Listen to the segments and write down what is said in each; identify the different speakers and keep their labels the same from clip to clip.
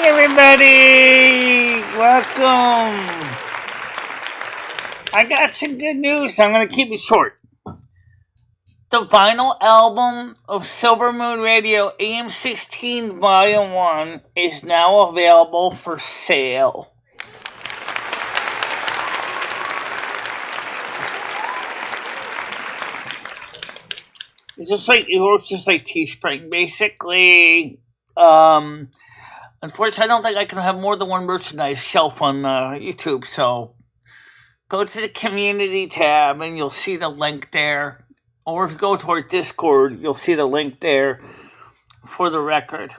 Speaker 1: everybody! Welcome! I got some good news, so I'm going to keep it short. The vinyl album of Silver Moon Radio AM16 Volume 1 is now available for sale. It works just like Teespring, basically. Unfortunately, I don't think I can have more than one merchandise shelf on YouTube, so go to the community tab and you'll see the link there. Or if you go to our Discord, you'll see the link there for the record.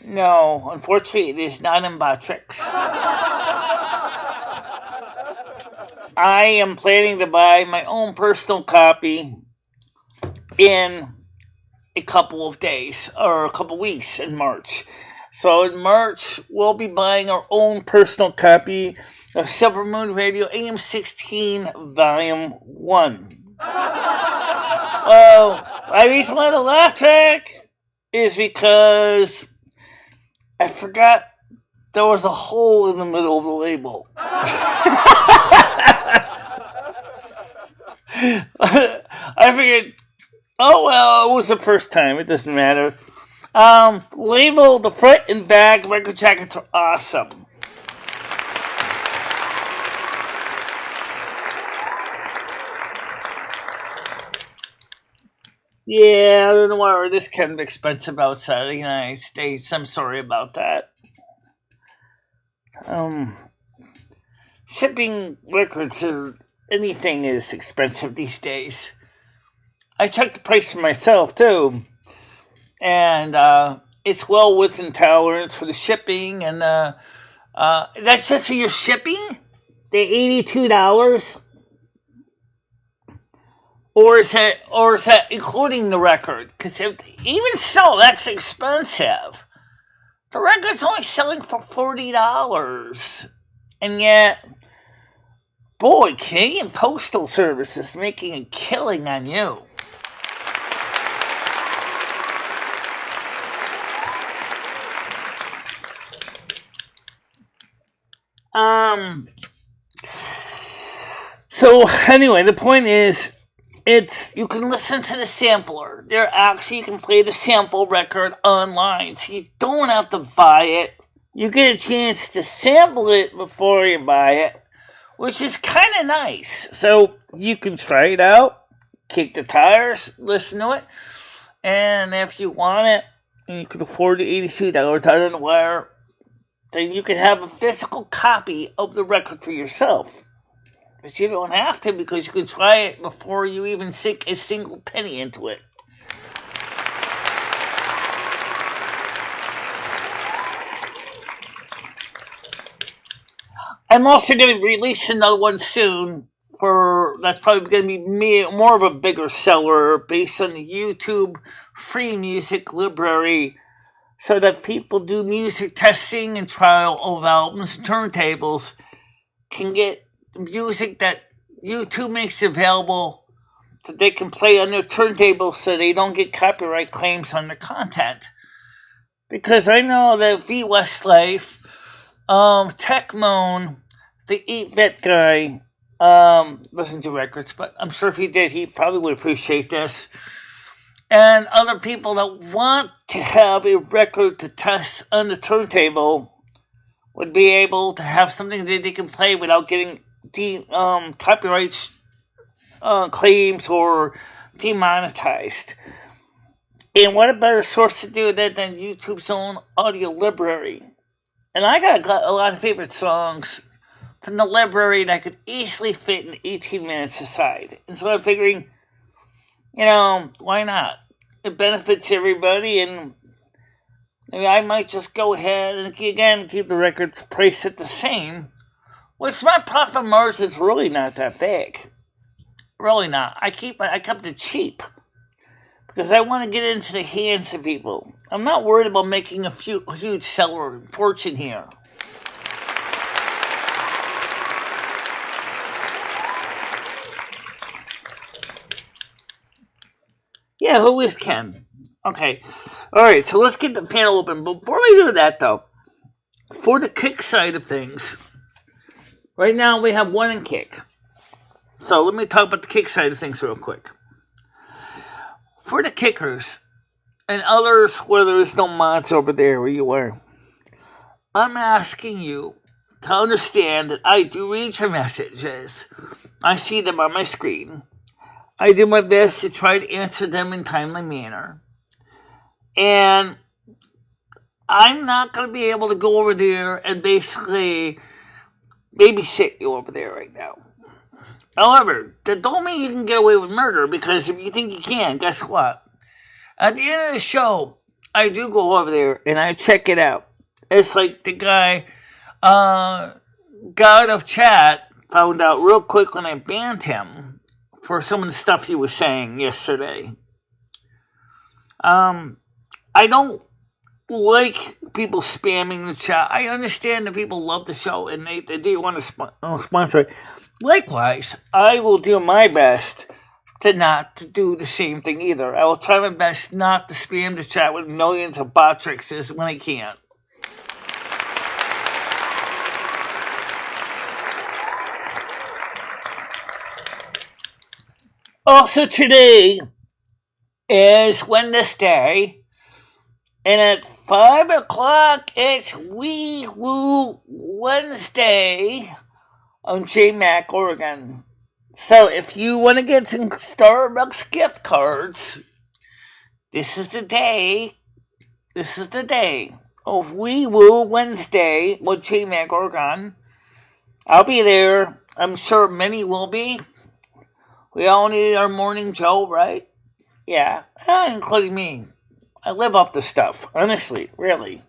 Speaker 1: No, unfortunately, it is not in Botrix. I am planning to buy my own personal copy in a couple of days or a couple weeks in March. So in March, we'll be buying our own personal copy of Silver Moon Radio AM16 Volume 1. Well, the reason why the laugh track is because I forgot there was a hole in the middle of the label. I figured, oh well, it was the first time, it doesn't matter. Label, the front and back record jackets are awesome. Yeah, I don't know why they're this kind of expensive outside of the United States. I'm sorry about that. Shipping records or anything is expensive these days. I checked the price for myself too, and it's well within tolerance for the shipping. And that's just for your shipping, the $82. Or is that including the record? Because even so, that's expensive. The record's only selling for $40. And yet, boy, Canadian Postal Service is making a killing on you. So, anyway, the point is, you can listen to the sampler. You can play the sample record online, so you don't have to buy it. You get a chance to sample it before you buy it, which is kind of nice. So you can try it out, kick the tires, listen to it, and if you want it, and you can afford the $82 out of the wire, then you can have a physical copy of the record for yourself. But you don't have to, because you can try it before you even sink a single penny into it. I'm also going to release another one soon. That's probably going to be more of a bigger seller based on the YouTube free music library, so that people do music testing and trial of albums and turntables can get music that YouTube makes available that they can play on their turntable so they don't get copyright claims on their content. Because I know that V Westlife, Techmoan, the Eat Vet guy, listen to records, but I'm sure if he did, he probably would appreciate this. And other people that want to have a record to test on the turntable would be able to have something that they can play without getting copyright claims or demonetized. And what a better source to do that than YouTube's own audio library. And I got a lot of favorite songs from the library that could easily fit in 18 minutes aside. And so I'm figuring, why not? It benefits everybody, and I might just go ahead and again keep the record price at the same, which my profit margin's really not that big. Really not. I kept it cheap because I want to get into the hands of people. I'm not worried about making a huge seller fortune here. Yeah, who is Ken? Okay. Alright, so let's get the panel open. Before we do that, though, for the kick side of things, right now we have one in kick. So let me talk about the kick side of things real quick. For the kickers and others where there's no mods over there where you are, I'm asking you to understand that I do read your messages. I see them on my screen. I do my best to try to answer them in a timely manner. And I'm not going to be able to go over there and basically babysit you over there right now. However, that don't mean you can get away with murder, because if you think you can, guess what? At the end of the show, I do go over there and I check it out. It's like the guy, God of Chat, found out real quick when I banned him for some of the stuff he was saying yesterday. I don't like people spamming the chat. I understand that people love the show and they do want to sponsor it. Likewise, I will do my best to not to do the same thing either. I will try my best not to spam the chat with millions of bot tricks when I can. Also today is Wednesday, and at 5 o'clock it's Wee Woo Wednesday on JMac, Oregon. So if you want to get some Starbucks gift cards, this is the day. This is the day of Wee Woo Wednesday with JMac, Oregon. I'll be there. I'm sure many will be. We all need our morning Joe, right? Yeah, including me. I live off the stuff, honestly, really.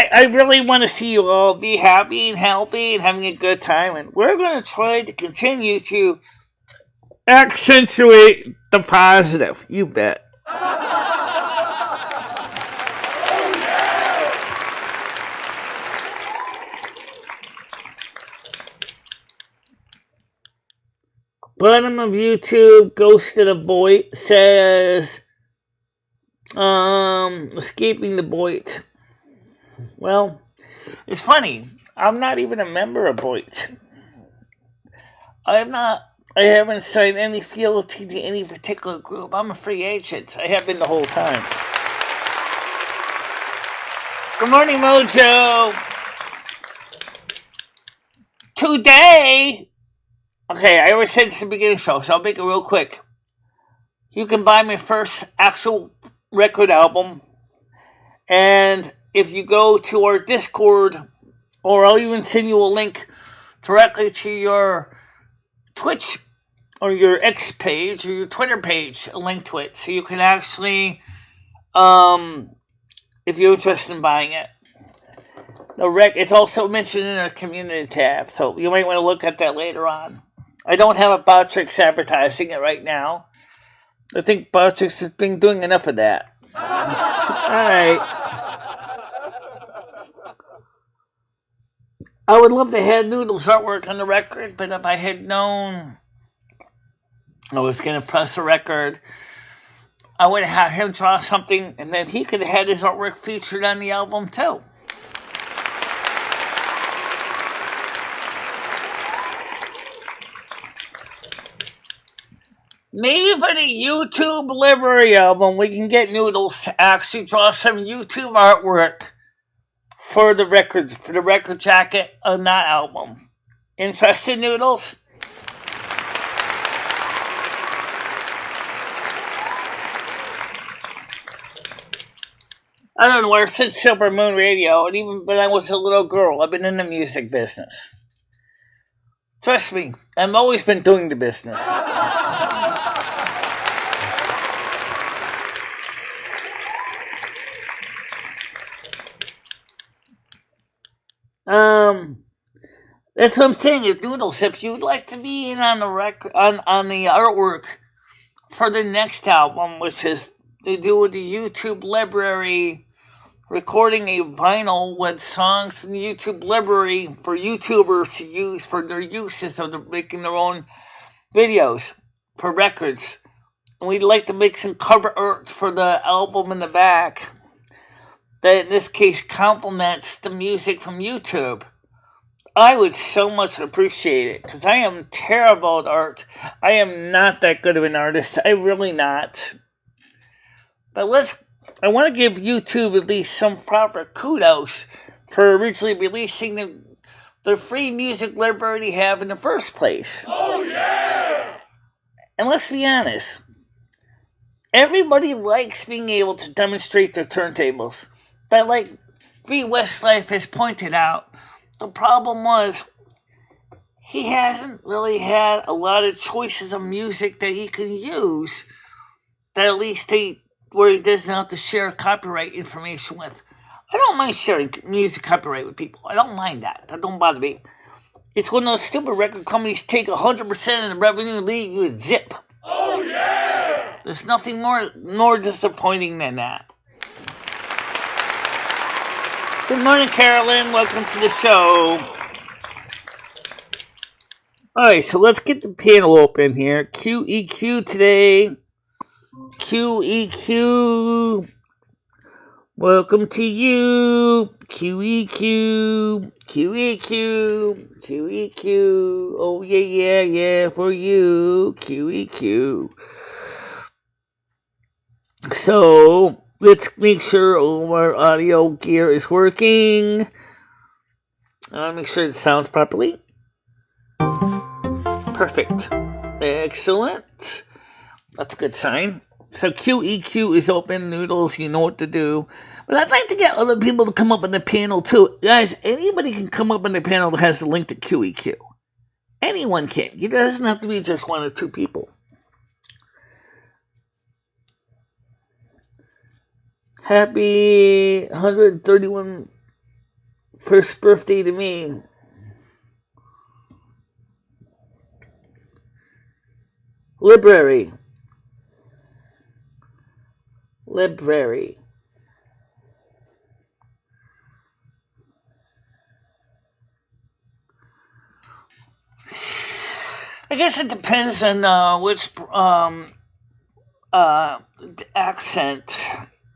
Speaker 1: I really want to see you all be happy and healthy and having a good time, and we're going to try to continue to accentuate the positive. You bet. Bottom of YouTube, Ghost of the Boy says, escaping the Boit. Well, it's funny. I'm not even a member of Boit. I haven't signed any fealty to any particular group. I'm a free agent. I have been the whole time. Good morning, Mojo. Today, okay, I already said this at the beginning of the show, so I'll make it real quick. You can buy my first actual record album, and if you go to our Discord, or I'll even send you a link directly to your Twitch or your X page or your Twitter page, a link to it, so you can actually, if you're interested in buying it. It's also mentioned in our community tab, so you might want to look at that later on. I don't have a Botrix advertising it right now. I think Botrix has been doing enough of that. Alright. I would love to have Noodles artwork on the record, but if I had known I was going to press a record, I would have had him draw something, and then he could have had his artwork featured on the album too. Maybe for the YouTube library album, we can get Noodles to actually draw some YouTube artwork for the record jacket on that album. Interested, Noodles? I don't know, ever since Silver Moon Radio, and even when I was a little girl, I've been in the music business. Trust me, I've always been doing the business. That's what I'm saying, Doodles. If you'd like to be in on the on the artwork for the next album, which is to do with the YouTube library, recording a vinyl with songs in the YouTube library for YouTubers to use for their uses of making their own videos for records, and we'd like to make some cover art for the album in the back. that in this case complements the music from YouTube, I would so much appreciate it, because I am terrible at art. I am not that good of an artist. I really not. But I want to give YouTube at least some proper kudos for originally releasing the free music library they have in the first place.
Speaker 2: Oh, yeah!
Speaker 1: And let's be honest, everybody likes being able to demonstrate their turntables. But like V. Westlife has pointed out, the problem was he hasn't really had a lot of choices of music that he can use that at least where he doesn't have to share copyright information with. I don't mind sharing music copyright with people. I don't mind that. That don't bother me. It's when those stupid record companies take 100% of the revenue and leave you with zip.
Speaker 2: Oh, yeah!
Speaker 1: There's nothing more disappointing than that. Good morning, Carolyn. Welcome to the show. Alright, so let's get the panel open here. QEQ today. QEQ. Welcome to you. QEQ. QEQ. QEQ. Oh, yeah, for you. QEQ. So, let's make sure all of our audio gear is working. Make sure it sounds properly. Perfect. Excellent. That's a good sign. So QEQ is open. Noodles, you know what to do. But I'd like to get other people to come up on the panel too. Guys, anybody can come up on the panel that has the link to QEQ. Anyone can. It doesn't have to be just one or two people. Happy 131 first birthday to me. Library. I guess it depends on which accent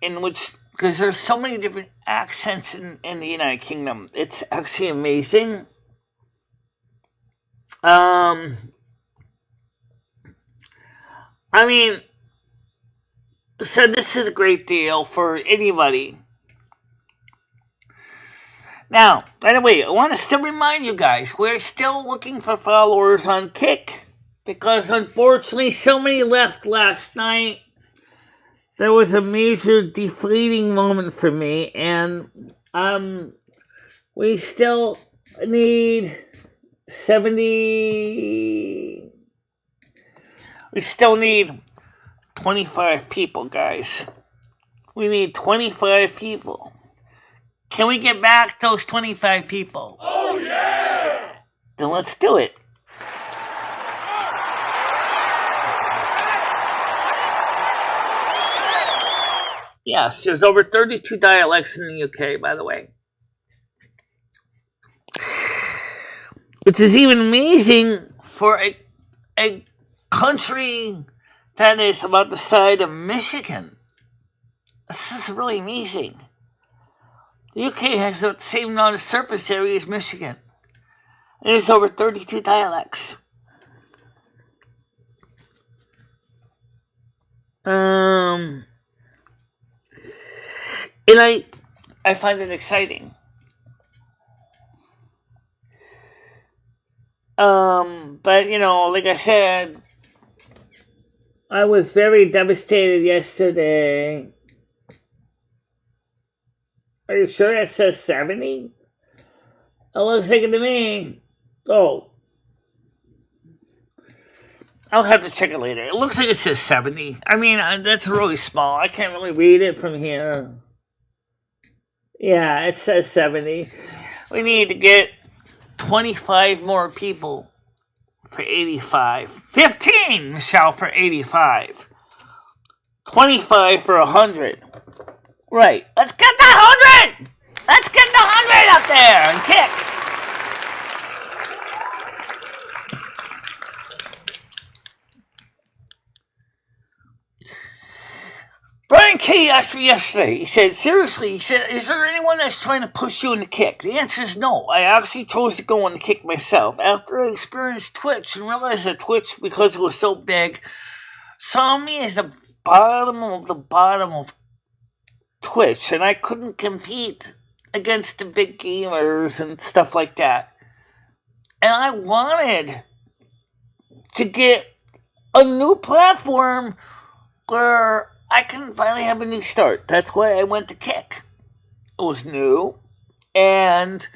Speaker 1: in which, because there's so many different accents in the United Kingdom. It's actually amazing. I mean, so this is a great deal for anybody. Now, by the way, I want to still remind you guys, we're still looking for followers on Kick, because unfortunately so many left last night. There was a major deflating moment for me, and we still need 25 people, guys. We need 25 people. Can we get back those 25 people?
Speaker 2: Oh, yeah!
Speaker 1: Then let's do it. Yes, there's over 32 dialects in the UK, by the way. Which is even amazing for a country that is about the size of Michigan. This is really amazing. The UK has the same amount of surface area as Michigan. And there's over 32 dialects. And I find it exciting. But, like I said, I was very devastated yesterday. Are you sure it says 70? It looks like it to me. Oh. I'll have to check it later. It looks like it says 70. I mean, that's really small. I can't really read it from here. Yeah, it says 70. We need to get 25 more people for 85. 15, Michelle, for 85. 25 for 100. Right. Let's get the 100! Let's get the 100 up there and kick. Brian K. Kay asked me yesterday, he said, seriously, he said, is there anyone that's trying to push you in the kick? The answer is no. I actually chose to go on the kick myself. After I experienced Twitch and realized that Twitch, because it was so big, saw me as the bottom of Twitch, and I couldn't compete against the big gamers and stuff like that. And I wanted to get a new platform where I can finally have a new start. That's why I went to Kick. It was new, and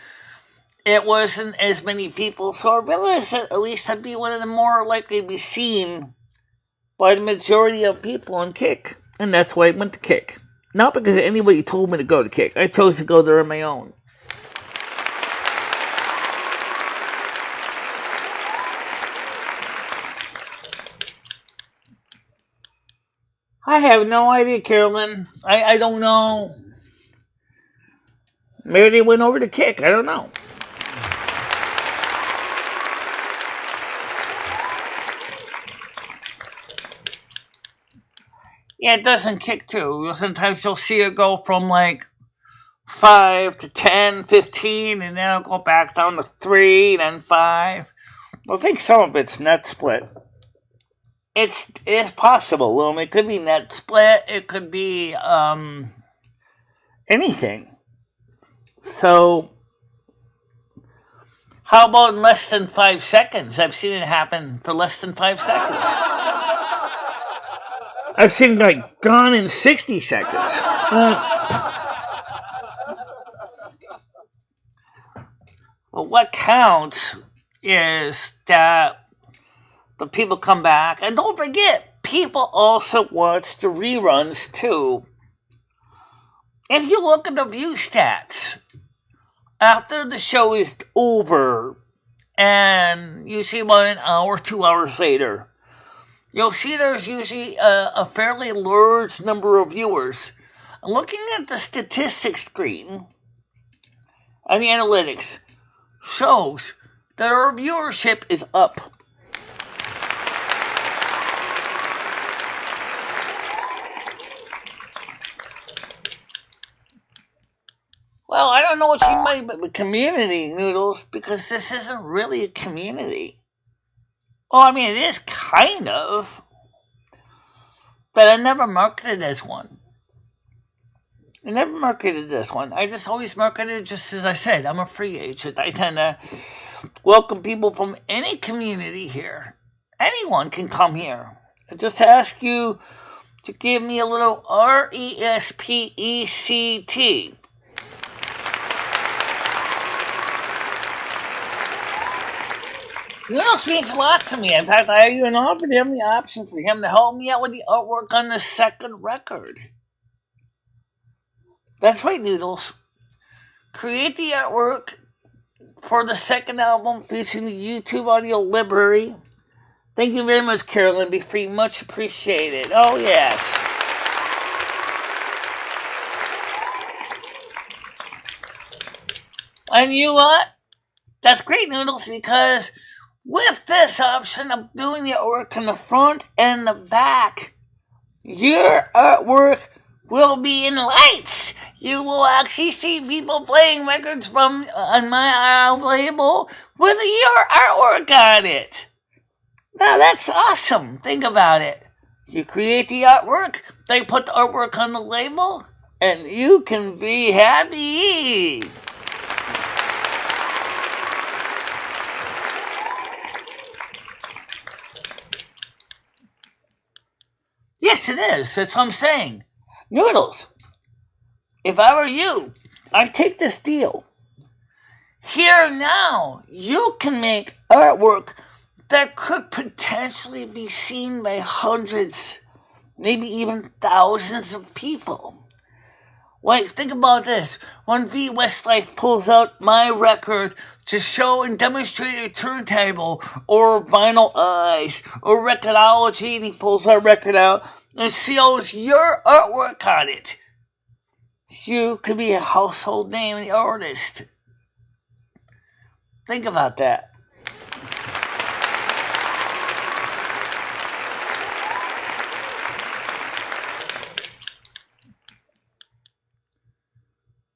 Speaker 1: it wasn't as many people, so I realized that at least I'd be one of the more likely to be seen by the majority of people on Kick. And that's why I went to Kick. Not because anybody told me to go to Kick. I chose to go there on my own. I have no idea, Carolyn. I don't know. Maybe they went over to Kick. I don't know. Yeah, it doesn't Kick too. Sometimes you'll see it go from like 5 to 10, 15, and then it'll go back down to 3, then 5. I think some of it's net split. It's possible, Loom. It could be net split. It could be anything. So, how about in less than 5 seconds? I've seen it happen for less than 5 seconds. I've seen it like gone in 60 seconds. Well, what counts is that the people come back. And don't forget, people also watch the reruns too. If you look at the view stats, after the show is over, and you see about an hour, 2 hours later, you'll see there's usually a fairly large number of viewers. Looking at the statistics screen and the analytics shows that our viewership is up. Well, I don't know what you mean by community, Noodles, because this isn't really a community. Well, I mean, it is kind of, but I never marketed as one. I just always marketed just as I said. I'm a free agent. I tend to welcome people from any community here. Anyone can come here. I just ask you to give me a little RESPECT. Noodles means a lot to me. In fact, I even offered him the option for him to help me out with the artwork on the second record. That's right, Noodles. Create the artwork for the second album featuring the YouTube audio library. Thank you very much, Carolyn. Be free. Much appreciated. Oh, yes. And you know what? That's great, Noodles, because with this option of doing the artwork on the front and the back, your artwork will be in lights. You will actually see people playing records from on my label with your artwork on it. Now that's awesome. Think about it. You create the artwork, they put the artwork on the label, and you can be happy. Yes, it is. That's what I'm saying. Noodles, if I were you, I'd take this deal. Here now, you can make artwork that could potentially be seen by hundreds, maybe even thousands of people. Like, think about this. When V Westlife pulls out my record to show and demonstrate a turntable or Vinyl Eyes or Recordology, and he pulls our record out and shows your artwork on it, you could be a household name and artist. Think about that.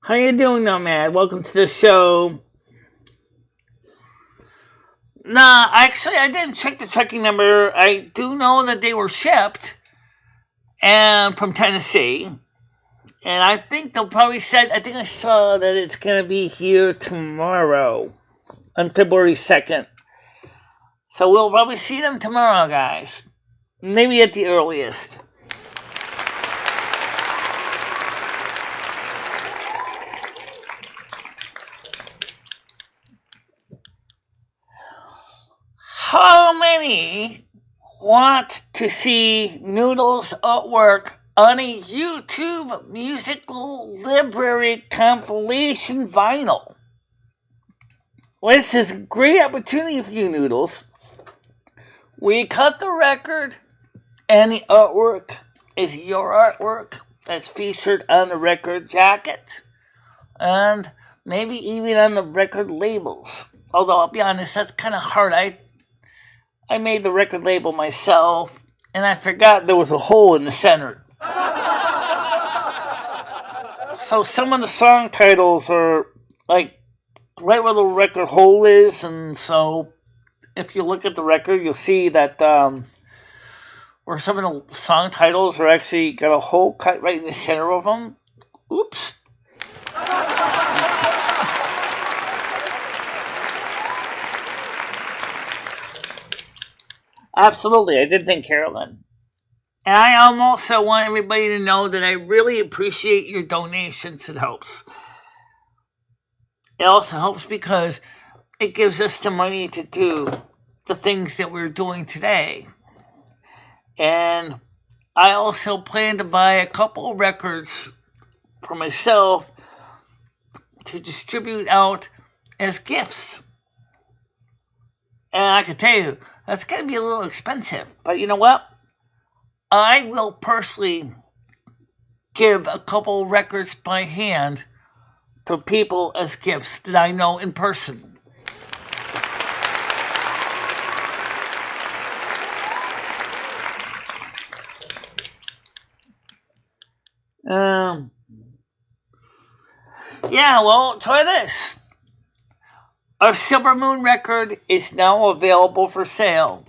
Speaker 1: How you doing, Nomad? Welcome to the show. Nah, actually, I didn't check the tracking number. I do know that they were shipped and from Tennessee. And I think they'll probably said, I think I saw that it's going to be here tomorrow on February 2nd. So we'll probably see them tomorrow, guys. Maybe at the earliest. How many want to see Noodles' artwork on a YouTube musical library compilation vinyl? Well, this is a great opportunity for you, Noodles. We cut the record, and the artwork is your artwork that's featured on the record jacket, and maybe even on the record labels. Although, I'll be honest, that's kind of hard. I made the record label myself, and I forgot there was a hole in the center. So some of the song titles are, like, right where the record hole is, and so if you look at the record, you'll see that where some of the song titles are actually got a hole cut right in the center of them. Oops. Absolutely, I did think Carolyn. And I also want everybody to know that I really appreciate your donations. It helps. It also helps because it gives us the money to do the things that we're doing today. And I also plan to buy a couple of records for myself to distribute out as gifts. And I can tell you, that's going to be a little expensive. But you know what? I will personally give a couple records by hand to people as gifts that I know in person. Yeah, well, try this. Our Silver Moon record is now available for sale.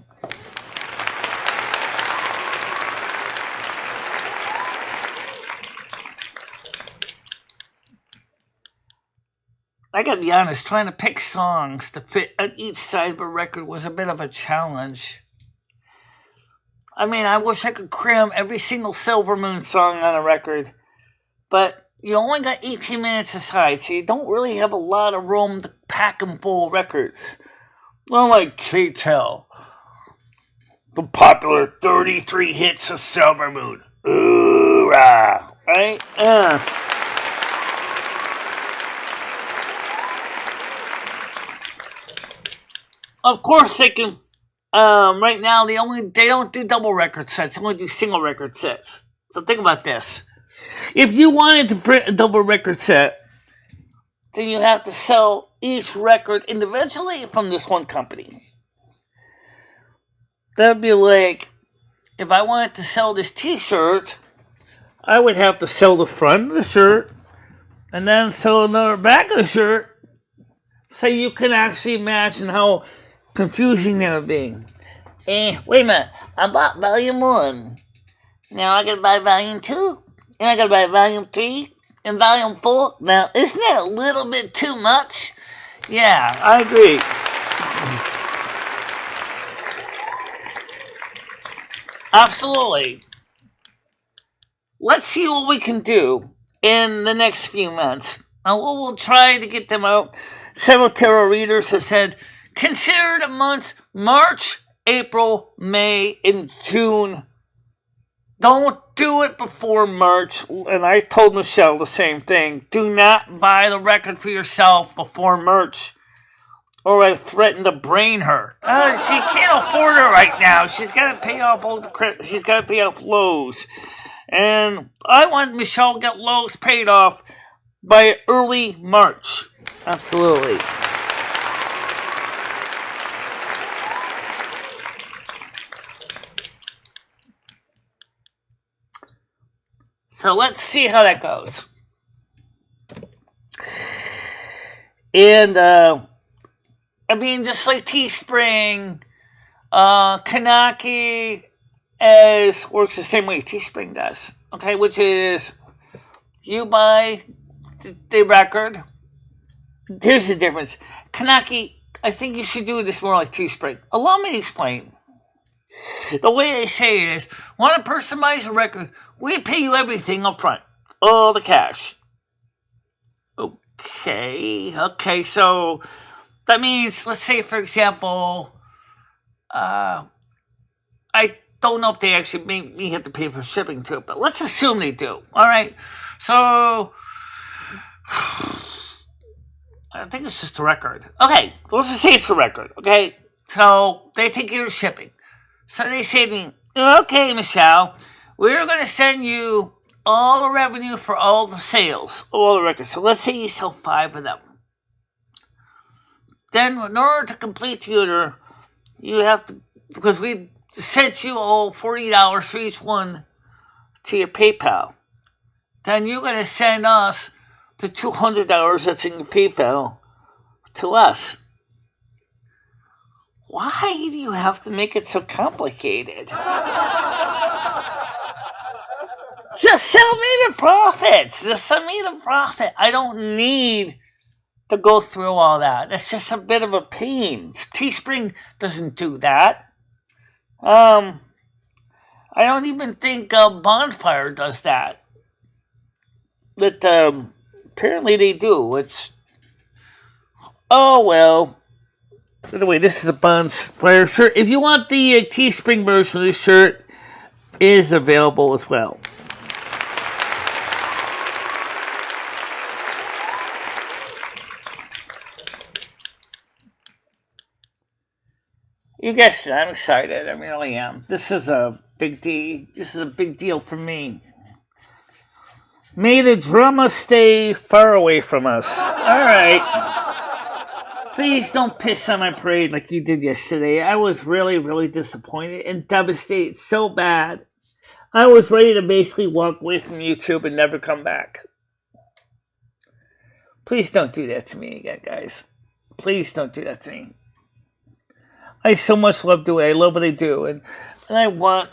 Speaker 1: I gotta be honest, trying to pick songs to fit on each side of a record was a bit of a challenge. I mean, I wish I could cram every single Silver Moon song on a record, but you only got 18 minutes aside, so you don't really have a lot of room to pack them full of records. Not like K-Tel. The popular 33 hits of Silver Moon. Ooh-rah. Right? Of course they can, right now they don't do double record sets, they only do single record sets. So think about this. If you wanted to print a double record set, then you have to sell each record individually from this one company. That would be like, if I wanted to sell this t-shirt, I would have to sell the front of the shirt, and then sell another back of the shirt, so you can actually imagine how confusing that would be. Wait a minute, I bought volume 1. Now I gotta buy volume 2. And I gotta buy volume 3 and volume 4. Now, isn't that a little bit too much? Yeah, I agree. Absolutely. Let's see what we can do in the next few months. We'll try to get them out. Several tarot readers have said, consider the months March, April, May, and June. Don't do it before March. And I told Michelle the same thing. Do not buy the record for yourself before March, or I threatened to brain her. She can't afford it right now. She's got to pay off all the credit. She's got to pay off Lowe's. And I want Michelle to get Lowe's paid off by early March. Absolutely. So let's see how that goes. And, I mean, just like Teespring, Kanaki works the same way Teespring does. Okay, which is you buy the record. Here's the difference. Kanaki, I think you should do this more like Teespring. Allow me to explain. The way they say it is, when a person buys a record, we pay you everything up front. All the cash. Okay, so that means, let's say, for example, I don't know if they actually make me have to pay for shipping too, but let's assume they do. All right, so I think it's just a record. Okay, let's just say it's a record. Okay, so they take care of shipping. So they say to me, okay, Michelle, we're going to send you all the revenue for all the sales, all the records. So let's say you sell 5 of them. Then, in order to complete the order, you have to, because we sent you all $40 for each one to your PayPal. Then you're going to send us the $200 that's in your PayPal to us. Why do you have to make it so complicated? Just sell me the profits. Just send me the profit. I don't need to go through all that. That's just a bit of a pain. Teespring doesn't do that. I don't even think Bonfire does that. But apparently they do. Oh well. By the way, this is a Bonfire shirt. If you want the Teespring version of this shirt, it is available as well. You guessed it. I'm excited. I really am. This is a big deal. This is a big deal for me. May the drama stay far away from us. All right. Please don't piss on my parade like you did yesterday. I was really, really disappointed and devastated so bad. I was ready to basically walk away from YouTube and never come back. Please don't do that to me again, guys. Please don't do that to me. I so much love doing it. I love what I do. And I want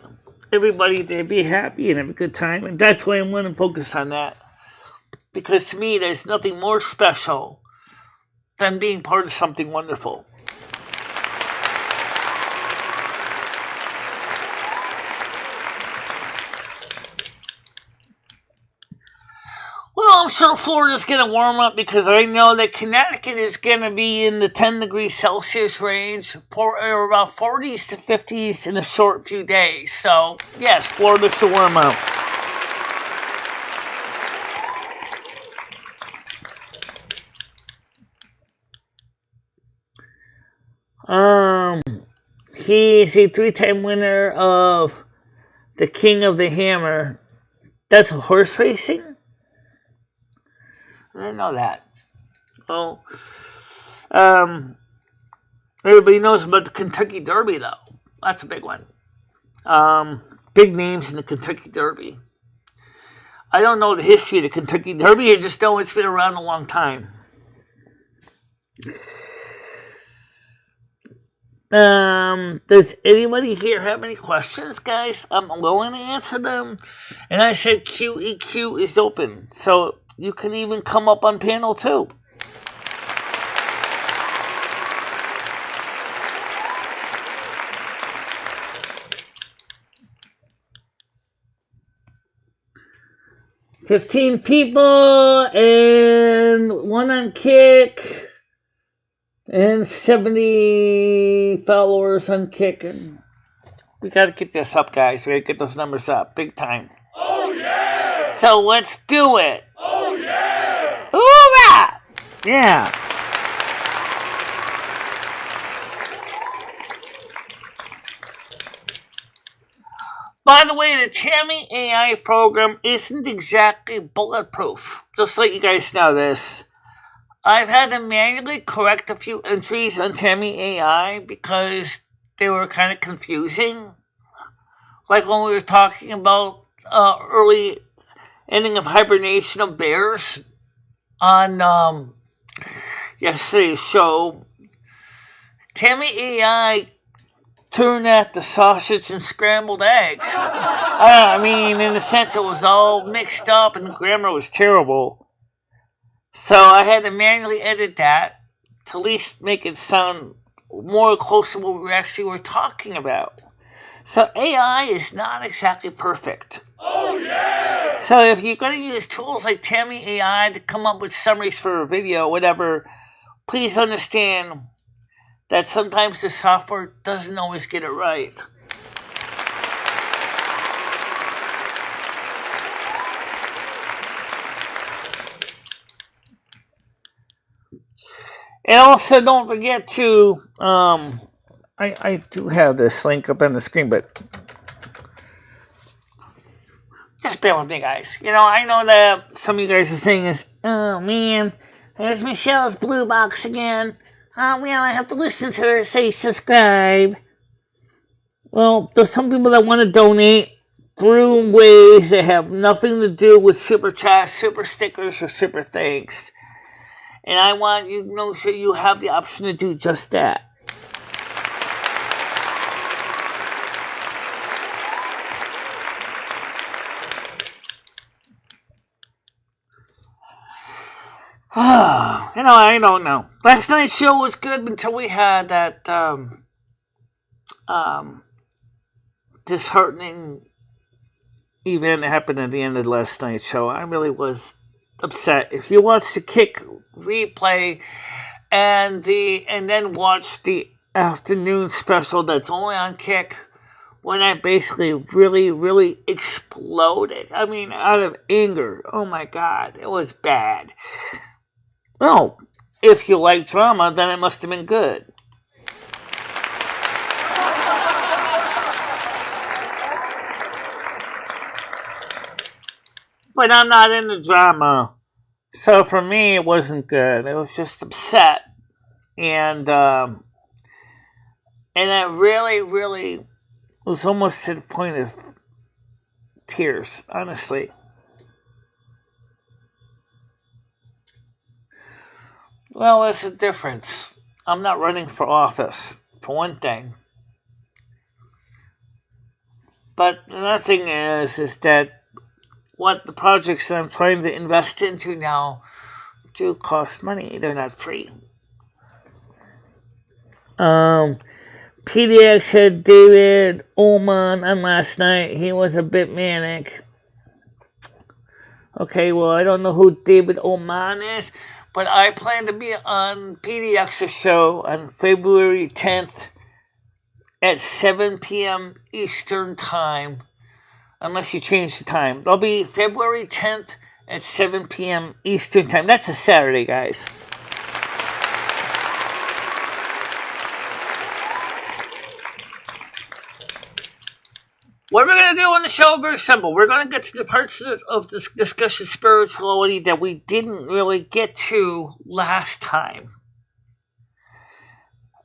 Speaker 1: everybody to be happy and have a good time. And that's why I want to focus on that. Because to me, there's nothing more special than being part of something wonderful. Well, I'm sure Florida's going to warm up because I know that Connecticut is going to be in the 10 degrees Celsius range for about 40s to 50s in a short few days. So, yes, Florida should warm up. He's a 3-time winner of the King of the Hammer. That's horse racing? I didn't know that. Oh, everybody knows about the Kentucky Derby, though. That's a big one. Big names in the Kentucky Derby. I don't know the history of the Kentucky Derby. I just know it's been around a long time. Does anybody here have any questions, guys? I'm willing to answer them. And I said QEQ is open, so you can even come up on panel 2. $15 people and 1 on Kick. And 70 followers on Kick. And we got to get this up, guys. We got to get those numbers up. Big time.
Speaker 2: Oh, yeah!
Speaker 1: So let's do it.
Speaker 2: Oh, yeah!
Speaker 1: Hoorah! Yeah. By the way, the Tammy AI program isn't exactly bulletproof. Just let you guys know this. I've had to manually correct a few entries on Tammy AI because they were kind of confusing. Like when we were talking about early ending of hibernation of bears on yesterday's show, Tammy AI turned at the sausage and scrambled eggs. I mean, in a sense, it was all mixed up and the grammar was terrible. So I had to manually edit that to at least make it sound more close to what we actually were talking about. So AI is not exactly perfect.
Speaker 2: Oh yeah!
Speaker 1: So if you're going to use tools like Tammy AI to come up with summaries for a video, whatever, please understand that sometimes the software doesn't always get it right. And also don't forget to, I do have this link up on the screen, but just bear with me, guys. You know, I know that some of you guys are saying this, oh man, there's Michelle's blue box again. Oh, well, I have to listen to her say subscribe. Well, there's some people that want to donate through ways that have nothing to do with super chats, super stickers, or super thanks. And I want you to know sure you have the option to do just that. I don't know. Last night's show was good until we had that disheartening event that happened at the end of last night's show. I really was upset. If you watch the Kick replay and then watch the afternoon special that's only on Kick, when I basically really, really exploded. I mean, out of anger. Oh my God, it was bad. Well, if you like drama, then it must have been good. But I'm not into drama. So for me, it wasn't good. I was just upset. And I really, really was almost to the point of tears, honestly. Well, there's a difference. I'm not running for office, for one thing. But another thing is that what the projects that I'm trying to invest into now do cost money. They're not free. PDX had David Ullman on last night. He was a bit manic. Okay, well, I don't know who David Ullman is, but I plan to be on PDX's show on February 10th at 7 p.m. Eastern Time, unless you change the time. It'll be February 10th at 7 p.m. Eastern Time. That's a Saturday, guys. What we're going to do on the show, very simple. We're going to get to the parts of this discussion spirituality that we didn't really get to last time.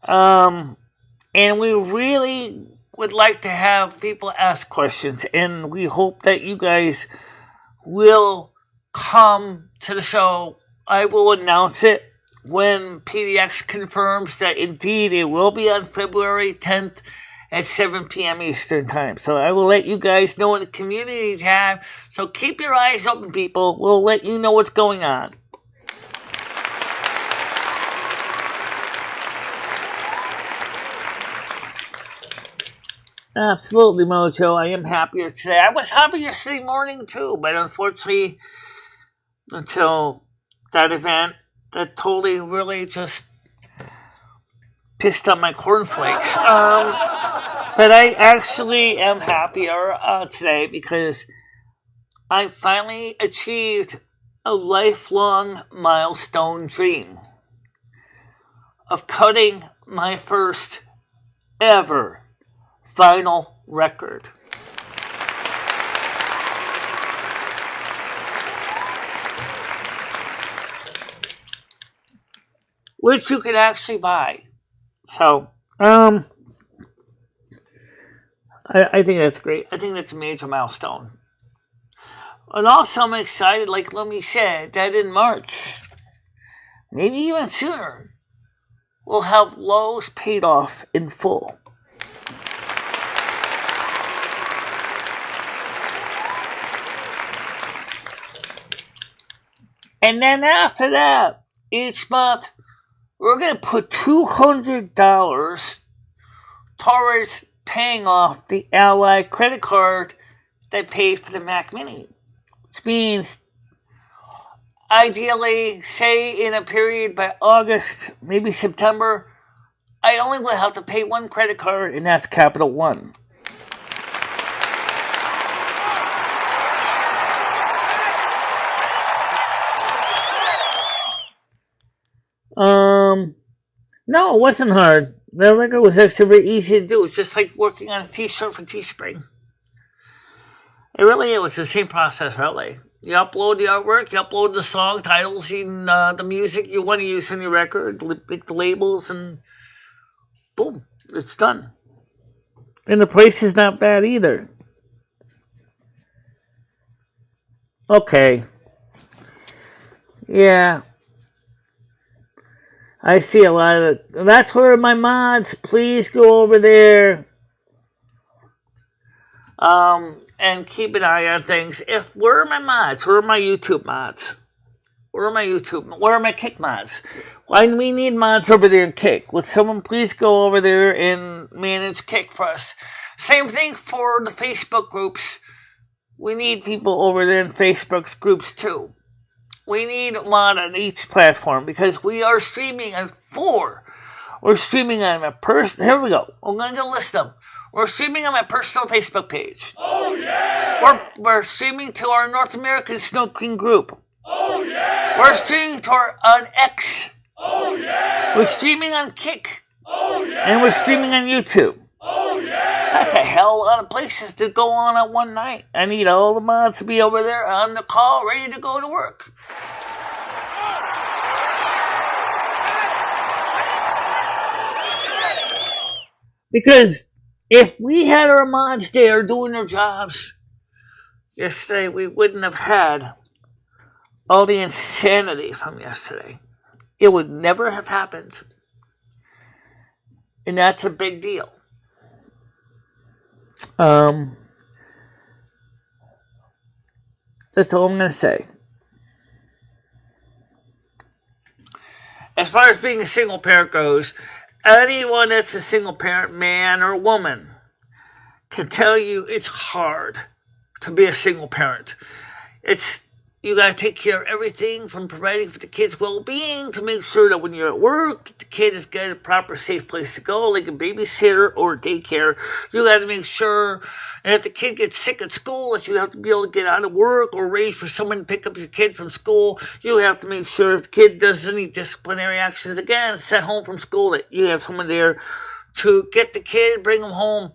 Speaker 1: And we really would like to have people ask questions, and we hope that you guys will come to the show. I will announce it when PDX confirms that indeed it will be on February 10th at 7 p.m. Eastern Time. So I will let you guys know in the community tab. So keep your eyes open, people. We'll let you know what's going on. Absolutely, Mojo. I am happier today. I was happy yesterday morning, too. But unfortunately, until that event, that totally really just pissed on my cornflakes. But I actually am happier today because I finally achieved a lifelong milestone dream of cutting my first ever vinyl record. Which you can actually buy. So, I think that's great. I think that's a major milestone. And also I'm excited, like Lumi said, that in March, maybe even sooner, we'll have Lowe's paid off in full. And then after that, each month, we're going to put $200 towards paying off the Ally credit card that paid for the Mac Mini. Which means, ideally, say in a period by August, maybe September, I only will have to pay one credit card, and that's Capital One. No, it wasn't hard. The record was actually very easy to do. It's just like working on a t-shirt for Teespring. It really was the same process, really. You upload the artwork, you upload the song titles, and the music you want to use on your record, make the labels, and boom, it's done. And the price is not bad either. Okay. Yeah. I see a lot of it. That's where my mods, please go over there. And keep an eye on things. Where are my mods? Where are my YouTube mods? Where are my Kick mods? Why do we need mods over there in Kick? Would someone please go over there and manage Kick for us? Same thing for the Facebook groups. We need people over there in Facebook's groups too. We need a mod on each platform because we are streaming on 4. We're streaming on my here we go. I'm going to list them. We're streaming on my personal Facebook page.
Speaker 2: Oh, yeah!
Speaker 1: We're streaming to our North American Snow Queen group.
Speaker 2: Oh, yeah!
Speaker 1: We're streaming on X.
Speaker 2: Oh, yeah!
Speaker 1: We're streaming on Kick.
Speaker 2: Oh, yeah!
Speaker 1: And we're streaming on YouTube.
Speaker 2: Oh, yeah!
Speaker 1: That's a hell of a lot of places to go on at one night. I need all the mods to be over there on the call, ready to go to work. Because if we had our mods there doing their jobs yesterday, we wouldn't have had all the insanity from yesterday. It would never have happened. And that's a big deal. That's all I'm going to say. As far as being a single parent goes, anyone that's a single parent, man or woman, can tell you it's hard to be a single parent. You got to take care of everything from providing for the kid's well-being to make sure that when you're at work, the kid has got a proper safe place to go, like a babysitter or daycare. You got to make sure, and if the kid gets sick at school, that you have to be able to get out of work or arrange for someone to pick up your kid from school. You have to make sure if the kid does any disciplinary actions, again, sent home from school, that you have someone there to get the kid, bring him home.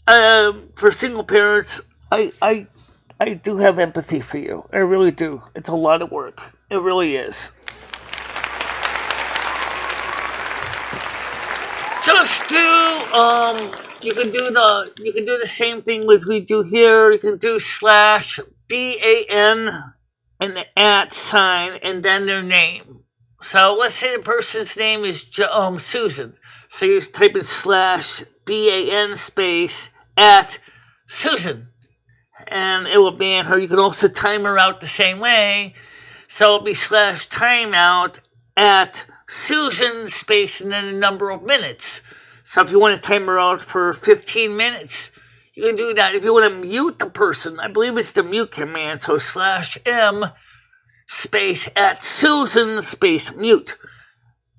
Speaker 1: For single parents, I do have empathy for you. I really do. It's a lot of work. It really is. Just do you can do the same thing as we do here. You can do /BAN and the @ and then their name. So let's say the person's name is Susan. So you type in /BAN @ Susan. And it will ban her. You can also time her out the same way. So it'll be /timeout @ Susan and then a number of minutes. So if you want to time her out for 15 minutes, you can do that. If you want to mute the person, I believe it's the mute command. So /M @ Susan mute.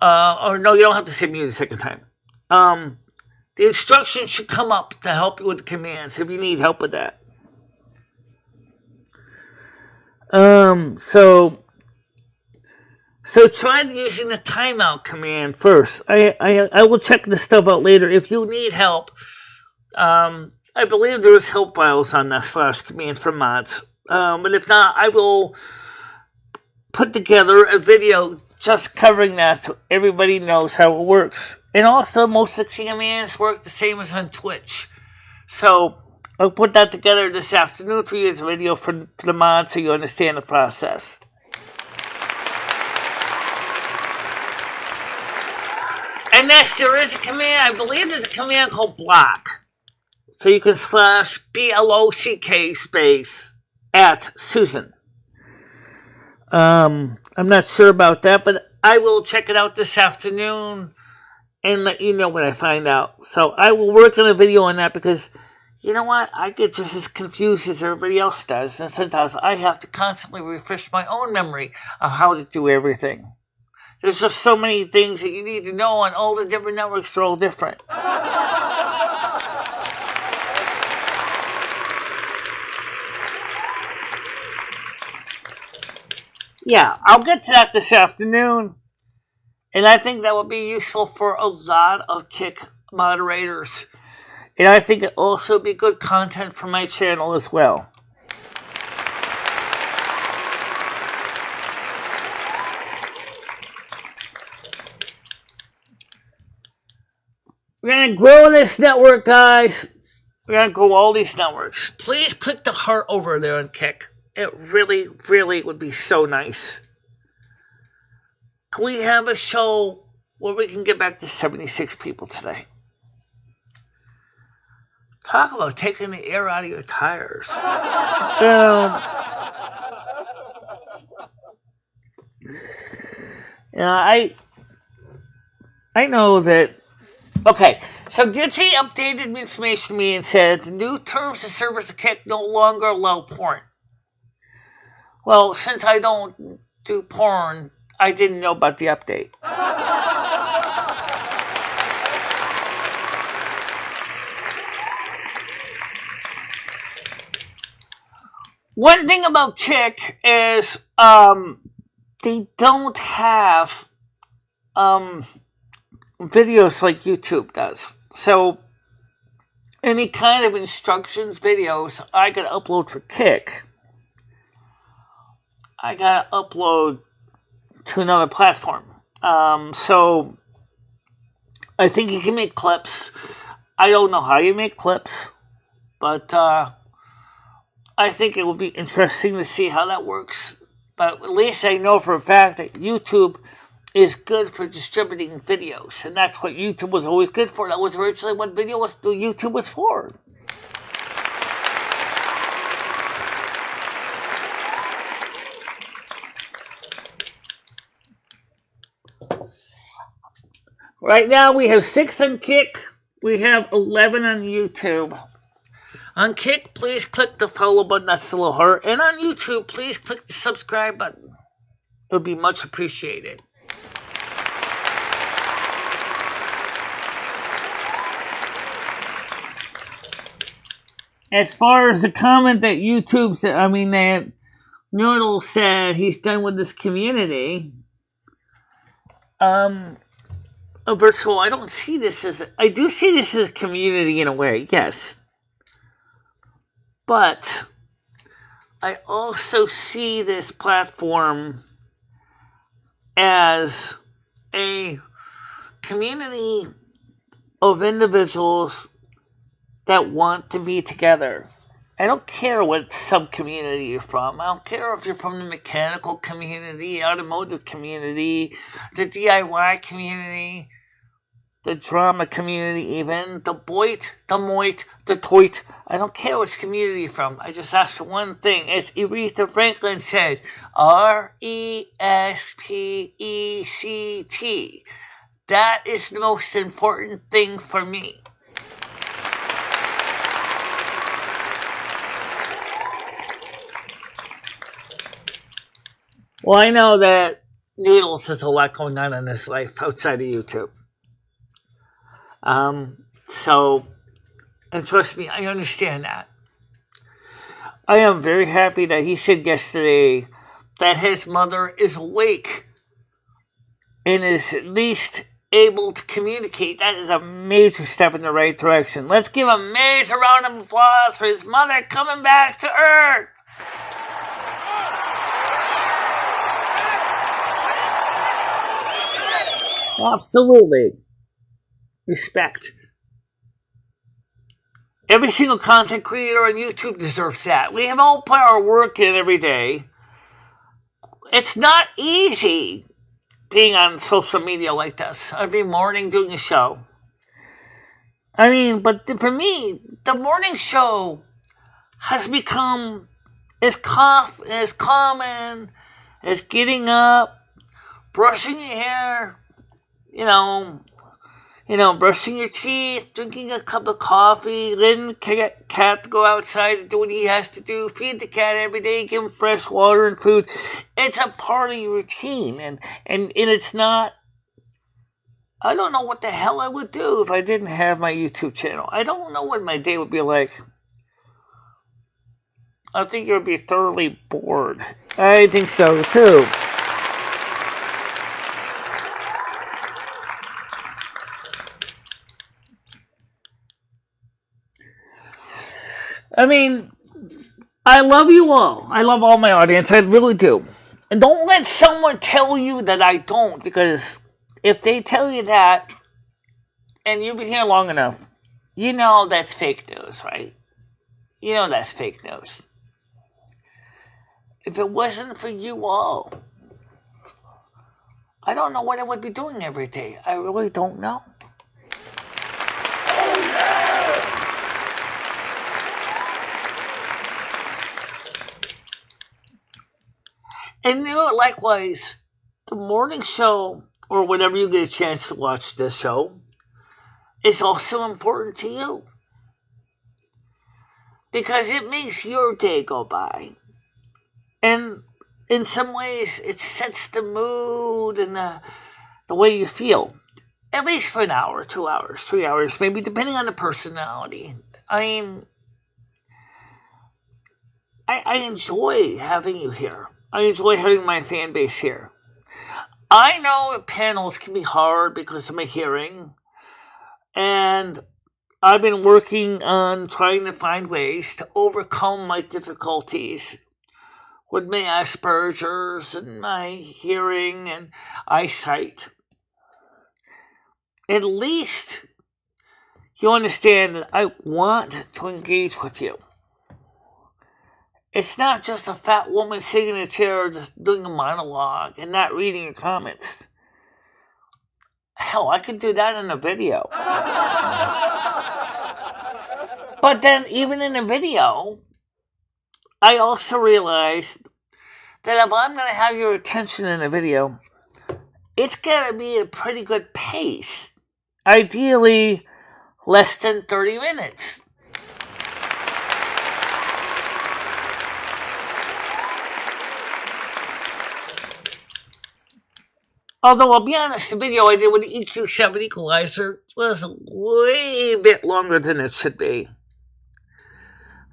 Speaker 1: Or no, you don't have to say mute a second time. The instructions should come up to help you with the commands if you need help with that. So try using the timeout command first. I will check this stuff out later. If you need help, I believe there's help files on that /command for mods. But if not, I will put together a video just covering that so everybody knows how it works. And also, most of the commands work the same as on Twitch. So I'll put that together this afternoon for you as a video for the mod so you understand the process. And yes, there is a command, I believe there's a command called block. So you can slash BLOCK space at Susan. I'm not sure about that, but I will check it out this afternoon and let you know when I find out. So I will work on a video on that because, you know what, I get just as confused as everybody else does. And sometimes I have to constantly refresh my own memory of how to do everything. There's just so many things that you need to know on all the different networks. They're all different. Yeah, I'll get to that this afternoon. And I think that will be useful for a lot of Kick moderators. And I think it also be good content for my channel as well. We're going to grow this network, guys. We're going to grow all these networks. Please click the heart over there on Kick. It really, really would be so nice. Can we have a show where we can get back to 76 people today? Talk about taking the air out of your tires. I know that. Okay, so Gitsy updated information to me and said the new terms of service of Kick no longer allow porn. Well, since I don't do porn, I didn't know about the update. One thing about Kick is they don't have videos like YouTube does. So any kind of instructions videos I gotta upload for Kick, I gotta upload to another platform. So I think you can make clips. I don't know how you make clips, but I think it will be interesting to see how that works. But at least I know for a fact that YouTube is good for distributing videos, and that's what YouTube was always good for. That was originally what YouTube was for. Right now we have 6 on Kick. We have 11 on YouTube. On Kick, please click the follow button, that's the little heart. And on YouTube, please click the subscribe button. It would be much appreciated. As far as the comment that YouTube said, that Noodle said he's done with this community. First of all, I don't see this as I do see this as a community in a way, yes. But I also see this platform as a community of individuals that want to be together. I don't care what sub-community you're from. I don't care if you're from the mechanical community, automotive community, the DIY community, the drama community even, the Boit, the Moit, the Toit. I don't care which community you're from. I just ask for one thing. As Aretha Franklin said, RESPECT. That is the most important thing for me. Well, I know that Noodles has a lot going on in his life outside of YouTube. And trust me, I understand that. I am very happy that he said yesterday that his mother is awake and is at least able to communicate. That is a major step in the right direction. Let's give a major round of applause for his mother coming back to Earth. Absolutely. Respect. Every single content creator on YouTube deserves that. We have all put our work in every day. It's not easy being on social media like this every morning doing a show. I mean, but for me, the morning show has become as common as getting up, brushing your hair, brushing your teeth, drinking a cup of coffee, letting the cat go outside and do what he has to do, feed the cat every day, give him fresh water and food. It's a part of your routine, and it's not. I don't know what the hell I would do if I didn't have my YouTube channel. I don't know what my day would be like. I think it would be thoroughly bored. I think so, too. I mean, I love you all. I love all my audience. I really do. And don't let someone tell you that I don't, because if they tell you that, and you've been here long enough, you know that's fake news, right? You know that's fake news. If it wasn't for you all, I don't know what I would be doing every day. I really don't know.
Speaker 2: Oh, yeah!
Speaker 1: And likewise, the morning show, or whenever you get a chance to watch this show, is also important to you. Because it makes your day go by. And in some ways, it sets the mood and the way you feel. At least for an hour, 2 hours, 3 hours, maybe depending on the personality. I mean, I enjoy having you here. I enjoy having my fan base here. I know panels can be hard because of my hearing. And I've been working on trying to find ways to overcome my difficulties with my Asperger's and my hearing and eyesight. At least you understand that I want to engage with you. It's not just a fat woman sitting in a chair just doing a monologue and not reading your comments. Hell, I could do that in a video. But then, even in a video, I also realized that if I'm going to have your attention in a video, it's going to be a pretty good pace. Ideally, less than 30 minutes. Although, I'll be honest, the video I did with the EQ7 equalizer was way bit longer than it should be.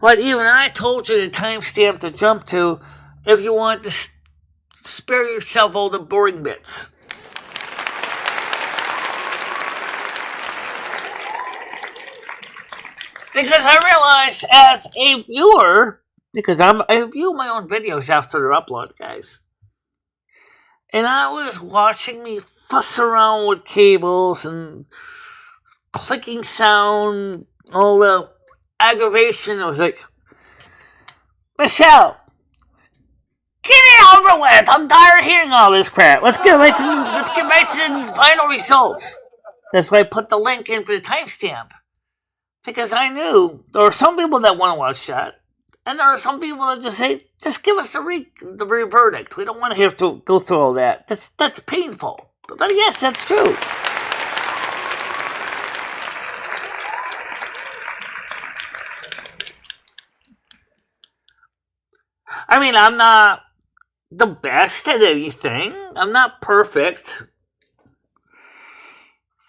Speaker 1: But even I told you the timestamp to jump to if you want to spare yourself all the boring bits. Because I realized as a viewer, because I view my own videos after they're uploaded, guys. And I was watching me fuss around with cables and clicking sound, all the aggravation. I was like, Michelle, get it over with. I'm tired of hearing all this crap. Let's get right to the final results. That's why I put the link in for the timestamp. Because I knew there are some people that want to watch that. And there are some people that just say, just give us the verdict. We don't want to have to go through all that. That's painful. But yes, that's true. I mean, I'm not the best at anything. I'm not perfect.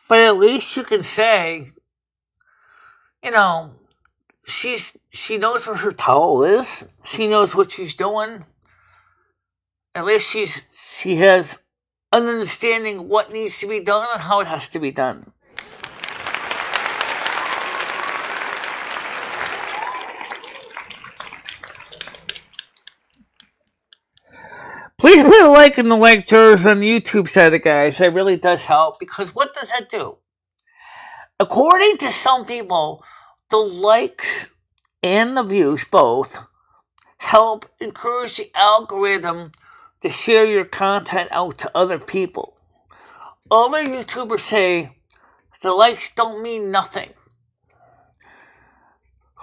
Speaker 1: But at least you can say, she knows where her towel is. She knows what she's doing. At least she has an understanding what needs to be done and how it has to be done. Please put a like in the like jars on the YouTube side, guys. It really does help, because what does that do? According to some people, the likes and the views both help encourage the algorithm to share your content out to other people. Other YouTubers say the likes don't mean nothing.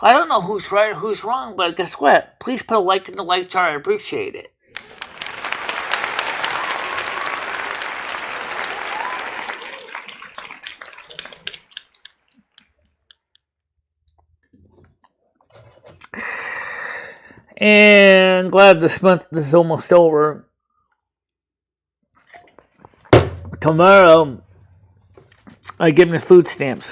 Speaker 1: I don't know who's right or who's wrong, but guess what? Please put a like in the like jar. I appreciate it. And glad this month is almost over. Tomorrow, I give them the food stamps.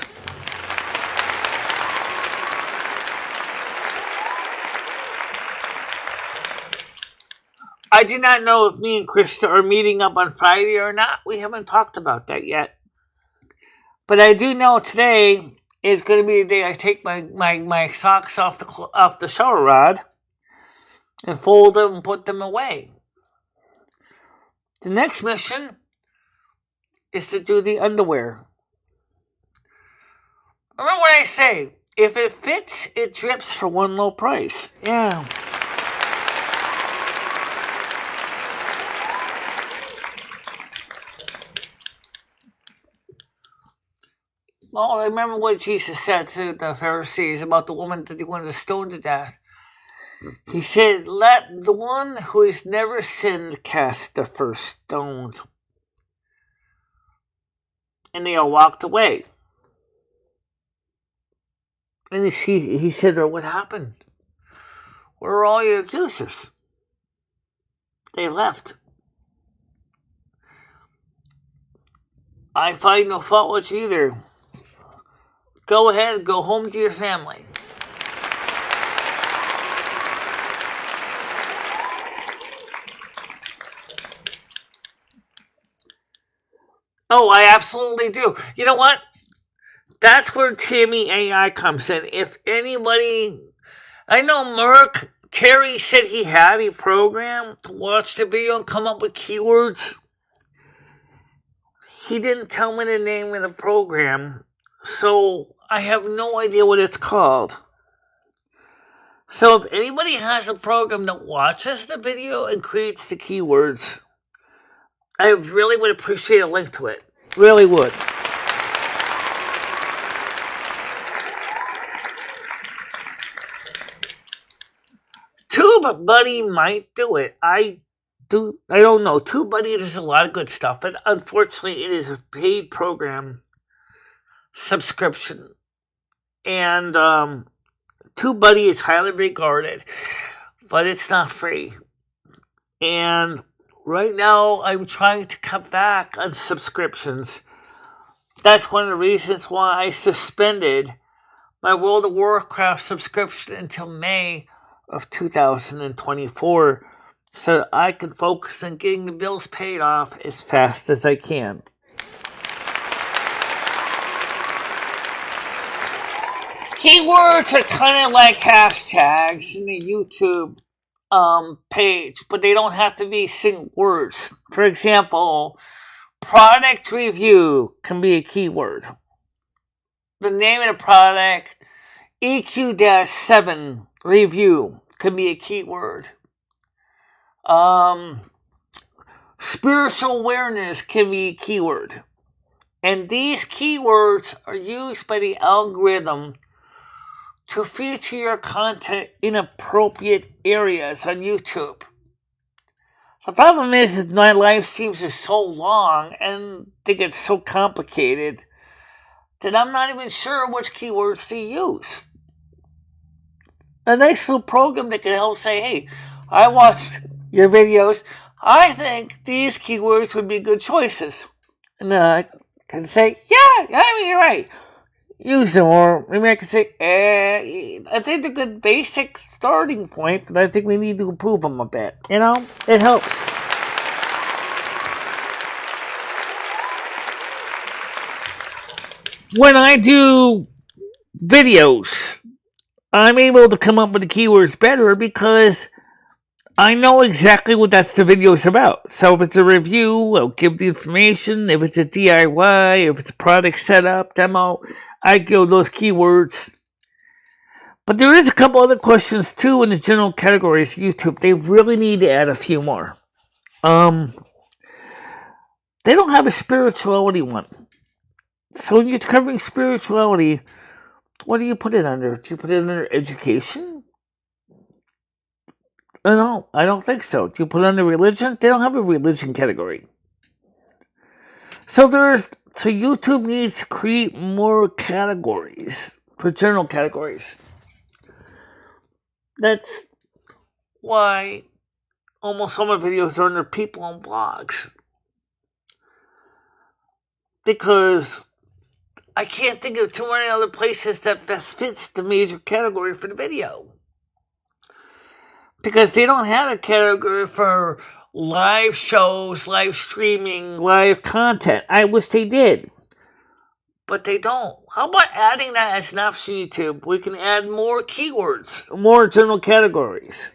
Speaker 1: I do not know if me and Krista are meeting up on Friday or not. We haven't talked about that yet. But I do know today is going to be the day I take my socks off the shower rod and fold them and put them away. The next mission is to do the underwear. Remember what I say, if it fits, it drips for one low price. Yeah. Well, I remember what Jesus said to the Pharisees about the woman that they wanted to stone to death. He said, let the one who has never sinned cast the first stone. And they all walked away. And he said, what happened? Where are all your accusers? They left. I find no fault with you either. Go ahead, go home to your family. Oh, I absolutely do. You know what? That's where Timmy AI comes in. If anybody... I know Terry said he had a program to watch the video and come up with keywords. He didn't tell me the name of the program, so I have no idea what it's called. So if anybody has a program that watches the video and creates the keywords, I really would appreciate a link to it. Really would. TubeBuddy might do it. I don't know. TubeBuddy does a lot of good stuff, but unfortunately it is a paid program subscription. And TubeBuddy is highly regarded, but it's not free. And right now I'm trying to cut back on subscriptions. That's one of the reasons why I suspended my World of Warcraft subscription until May of 2024 so that I can focus on getting the bills paid off as fast as I can. Keywords are kind of like hashtags in the YouTube page, but they don't have to be single words. For example, product review can be a keyword. The name of the product, EQ-7 review, can be a keyword. Spiritual awareness can be a keyword. And these keywords are used by the algorithm to feature your content in appropriate areas on YouTube. The problem is that my live streams are so long and they get so complicated that I'm not even sure which keywords to use. A nice little program that can help say, hey, I watched your videos. I think these keywords would be good choices. And I can say, yeah, I mean, you're right. Use them, or maybe I can say, I think they're a good basic starting point, but I think we need to improve them a bit. You know, it helps. When I do videos, I'm able to come up with the keywords better because I know exactly what the video is about. So if it's a review, I'll give the information. If it's a DIY, if it's a product setup, demo, I give those keywords. But there is a couple other questions too in the general categories of YouTube. They really need to add a few more. They don't have a spirituality one. So when you're covering spirituality, what do you put it under? Do you put it under education? No, I don't think so. Do you put it under religion? They don't have a religion category. So YouTube needs to create more categories for general categories. That's why almost all my videos are under people on blogs. Because I can't think of too many other places that best fits the major category for the video. Because they don't have a category for live shows, live streaming, live content. I wish they did. But they don't. How about adding that as an option on YouTube? We can add more keywords, more general categories.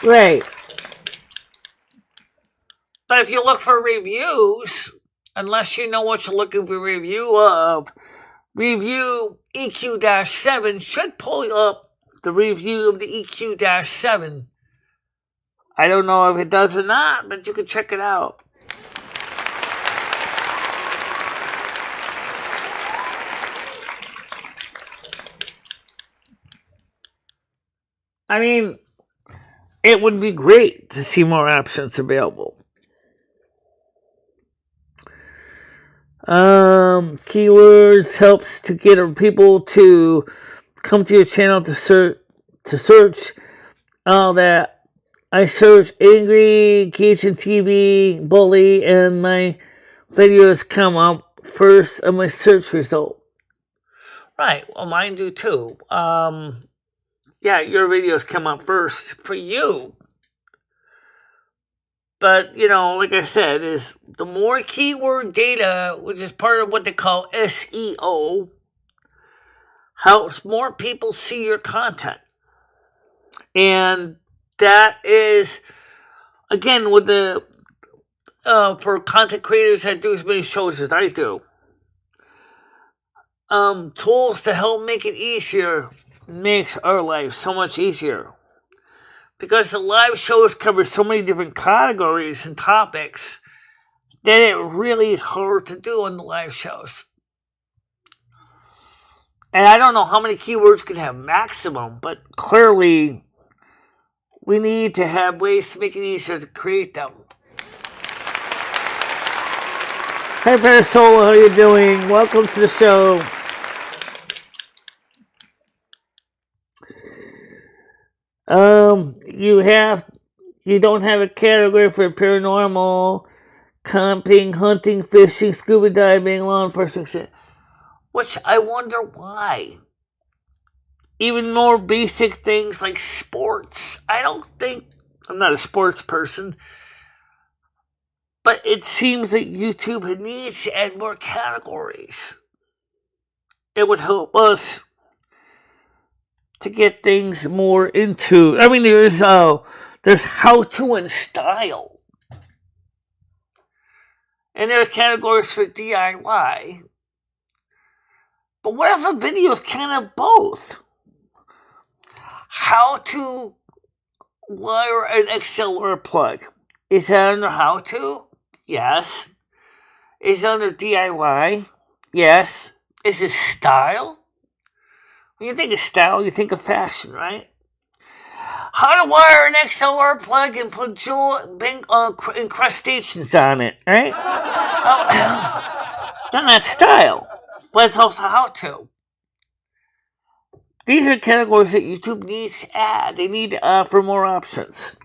Speaker 1: Right. But if you look for reviews, unless you know what you're looking for a review of, review EQ-7 should pull up the review of the EQ-7. I don't know if it does or not, but you can check it out. I mean, it would be great to see more options available. Keywords helps to get people to come to your channel to search all that. I search angry, Cajun TV, bully, and my videos come up first on my search result. Right, well mine do too. Yeah, your videos come up first for you. But, like I said, is the more keyword data, which is part of what they call SEO, helps more people see your content. And that is, again, with the for content creators that do as many shows as I do, tools to help make it easier makes our life so much easier. Because the live shows cover so many different categories and topics that it really is hard to do on the live shows. And I don't know how many keywords can have maximum, but clearly we need to have ways to make it easier to create them. Hey Parasola, how you doing? Welcome to the show. You don't have a category for paranormal, camping, hunting, fishing, scuba diving, law enforcement, which I wonder why. Even more basic things like sports. I'm not a sports person, but it seems that YouTube needs to add more categories. It would help us to get things more into. I mean, there's how-to and style, and there's categories for DIY. But what if a video is kind of both? How to wire an XLR plug. Is that under how-to? Yes. Is it under DIY? Yes. Is it style? When you think of style, you think of fashion, right? How to wire an XLR plug and put jewel incrustations on it, right? Then that's style. But it's also how-to. These are categories that YouTube needs to add. They need to offer more options.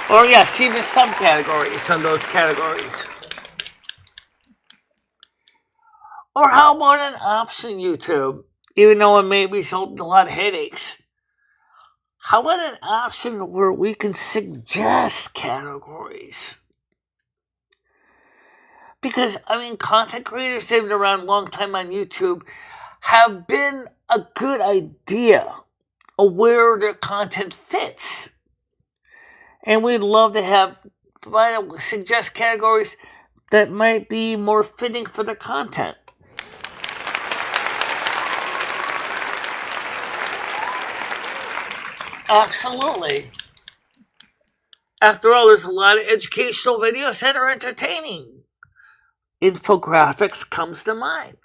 Speaker 1: Or yes, even subcategories on those categories. Or how about an option, YouTube? Even though it may result in a lot of headaches. How about an option where we can suggest categories? Because, content creators that have been around a long time on YouTube have been a good idea of where their content fits. And we'd love to suggest categories that might be more fitting for their content. Absolutely. After all, there's a lot of educational videos that are entertaining. Infographics comes to mind.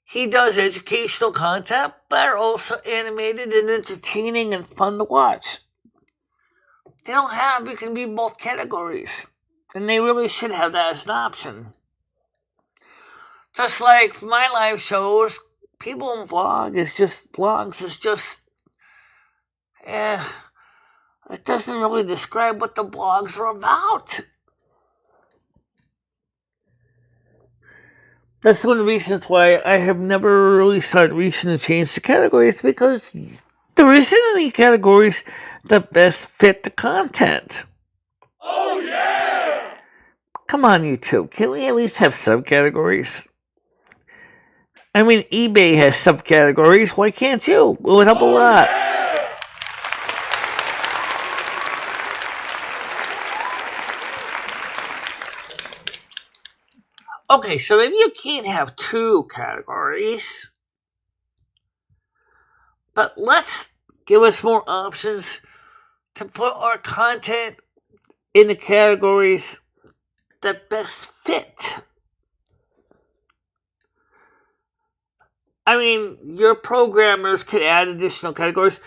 Speaker 1: He does educational content, but are also animated and entertaining and fun to watch. They don't have, you can be both categories. And they really should have that as an option. Just like for my live shows, people in blogs is just, it doesn't really describe what the blogs are about. That's one of the reasons why I have never really started reaching to change the categories, because there isn't any categories that best fit the content.
Speaker 2: Oh yeah!
Speaker 1: Come on, YouTube. Can we at least have subcategories? I mean, eBay has subcategories. Why can't you? It would help a lot.
Speaker 2: Yeah!
Speaker 1: Okay, so maybe you can't have two categories, but let's give us more options to put our content in the categories that best fit. I mean, your programmers could add additional categories.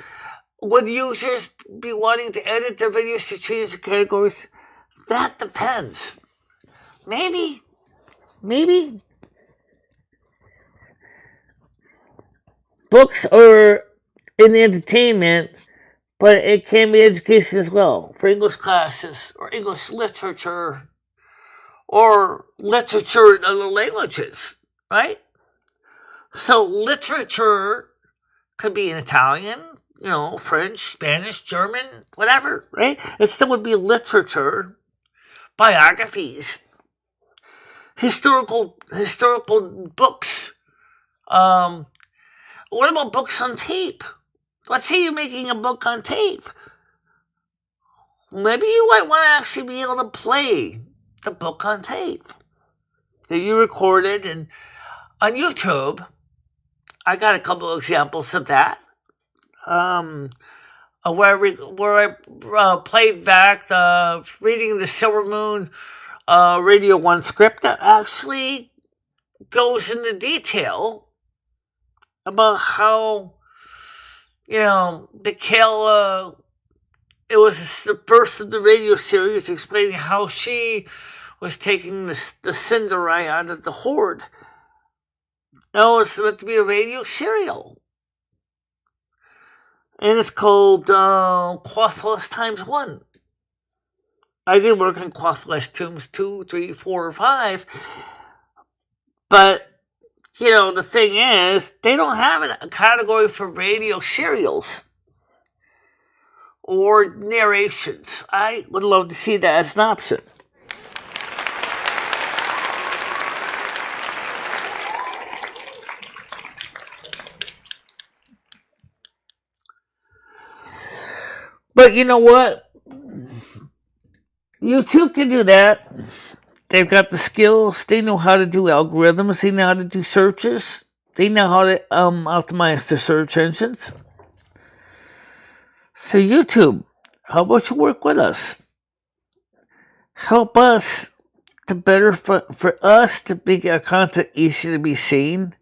Speaker 1: Would users be wanting to edit their videos to change the categories? That depends. Maybe. Books are in entertainment, but it can be education as well, for English classes or English literature or literature in other languages, right? So literature could be in Italian, French, Spanish, German, whatever, right? It still would be literature, biographies, historical books. What about books on tape? Let's say you're making a book on tape. Maybe you might want to actually be able to play the book on tape that you recorded. And on YouTube, I got a couple of examples of that. Where I played back the reading the Silver Moon Radio 1 script that actually goes into detail about how, Michele, it was the first of the radio series explaining how she was taking the Cinderai out of the Horde. Now it's meant to be a radio serial. And it's called Quathless Times 1. I did work on Quathless Times 2, 3, 4, or 5. But, the thing is, they don't have a category for radio serials or narrations. I would love to see that as an option. But you know what? YouTube can do that. They've got the skills. They know how to do algorithms. They know how to do searches. They know how to optimize their search engines. So YouTube, how about you work with us? Help us to better for us to make our content easier to be seen,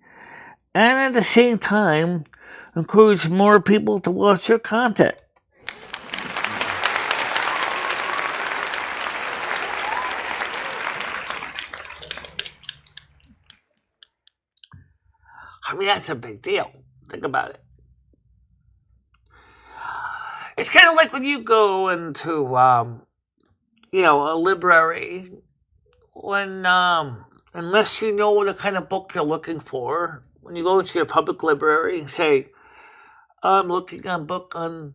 Speaker 1: and at the same time, encourage more people to watch your content. I mean, that's a big deal. Think about it. It's kind of like when you go into, a library, when, unless you know what kind of book you're looking for, when you go into your public library, say, I'm looking at a book on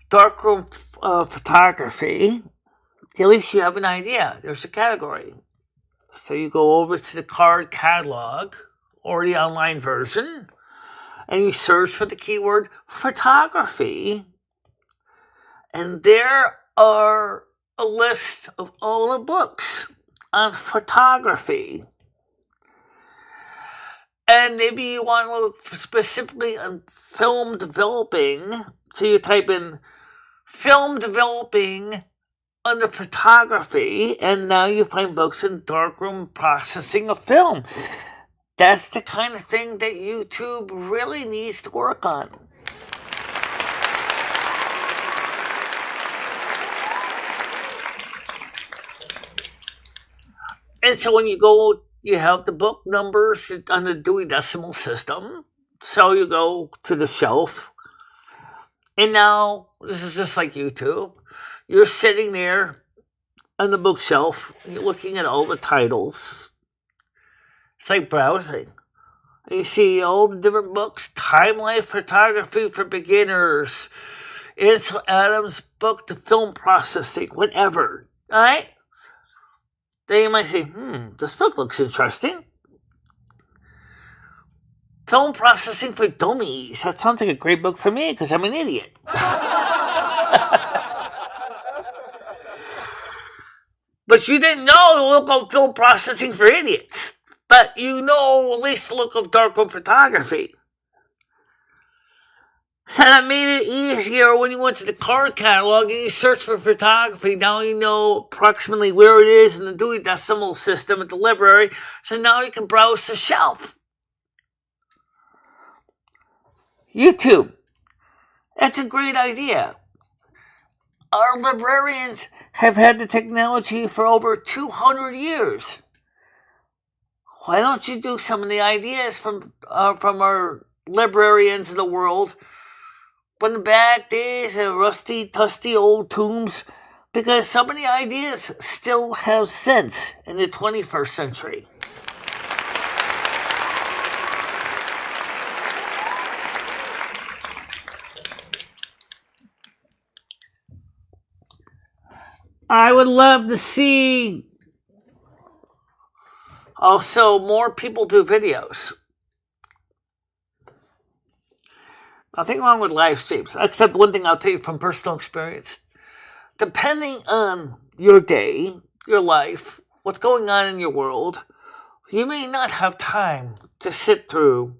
Speaker 1: darkroom photography, at least you have an idea. There's a category. So you go over to the card catalog or the online version, and you search for the keyword photography, and there are a list of all the books on photography. And maybe you want to look specifically on film developing So you type in film developing under photography, and now you find books in darkroom processing of film. That's the kind of thing that YouTube really needs to work on. And so when you go, you have the book numbers on the Dewey Decimal System. So you go to the shelf. And now, this is just like YouTube. You're sitting there on the bookshelf. You're looking at all the titles. It's like browsing. And you see all the different books. Time-Lapse Photography for Beginners. Ansel Adams' book, The Film Processing. Whatever. Alright? Then you might say, this book looks interesting. Film Processing for Dummies. That sounds like a great book for me because I'm an idiot. But you didn't know to look up Film Processing for Idiots. But you know at least to look up darkroom photography. So that made it easier when you went to the card catalog and you search for photography. Now you know approximately where it is in the Dewey Decimal System at the library. So now you can browse the shelf. YouTube. That's a great idea. Our librarians have had the technology for over 200 years. Why don't you do some of the ideas from our librarians of the world from the back days of rusty, tusty old tombs? Because some of the ideas still have sense in the 21st century. I would love to see also more people do videos. Nothing wrong with live streams, except one thing I'll tell you from personal experience. Depending on your day, your life, what's going on in your world, you may not have time to sit through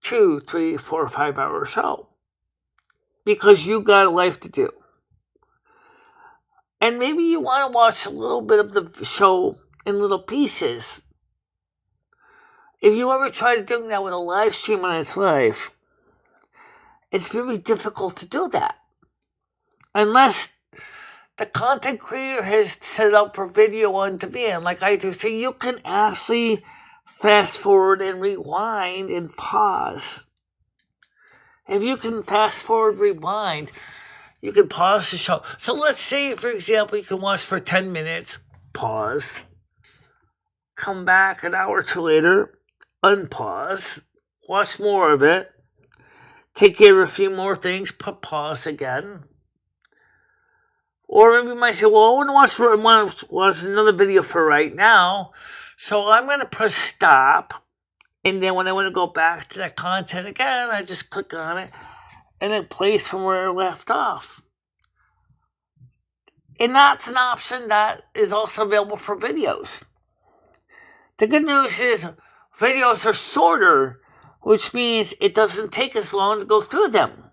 Speaker 1: 2, 3, 4, 5 hour show because you got a life to do. And maybe you want to watch a little bit of the show in little pieces. If you ever try to do that with a live stream on its live, it's very difficult to do that. Unless the content creator has set up for video on demand, like I do. So you can actually fast forward and rewind and pause. If you can fast forward, rewind, you can pause the show. So let's say, for example, you can watch for 10 minutes, pause, come back an hour or two later, unpause, watch more of it, take care of a few more things, pause again. Or maybe you might say, well, I want to watch another video for right now, so I'm going to press stop, and then when I want to go back to that content again, I just click on it, and it plays from where I left off. And that's an option that is also available for videos. The good news is videos are shorter, which means it doesn't take as long to go through them.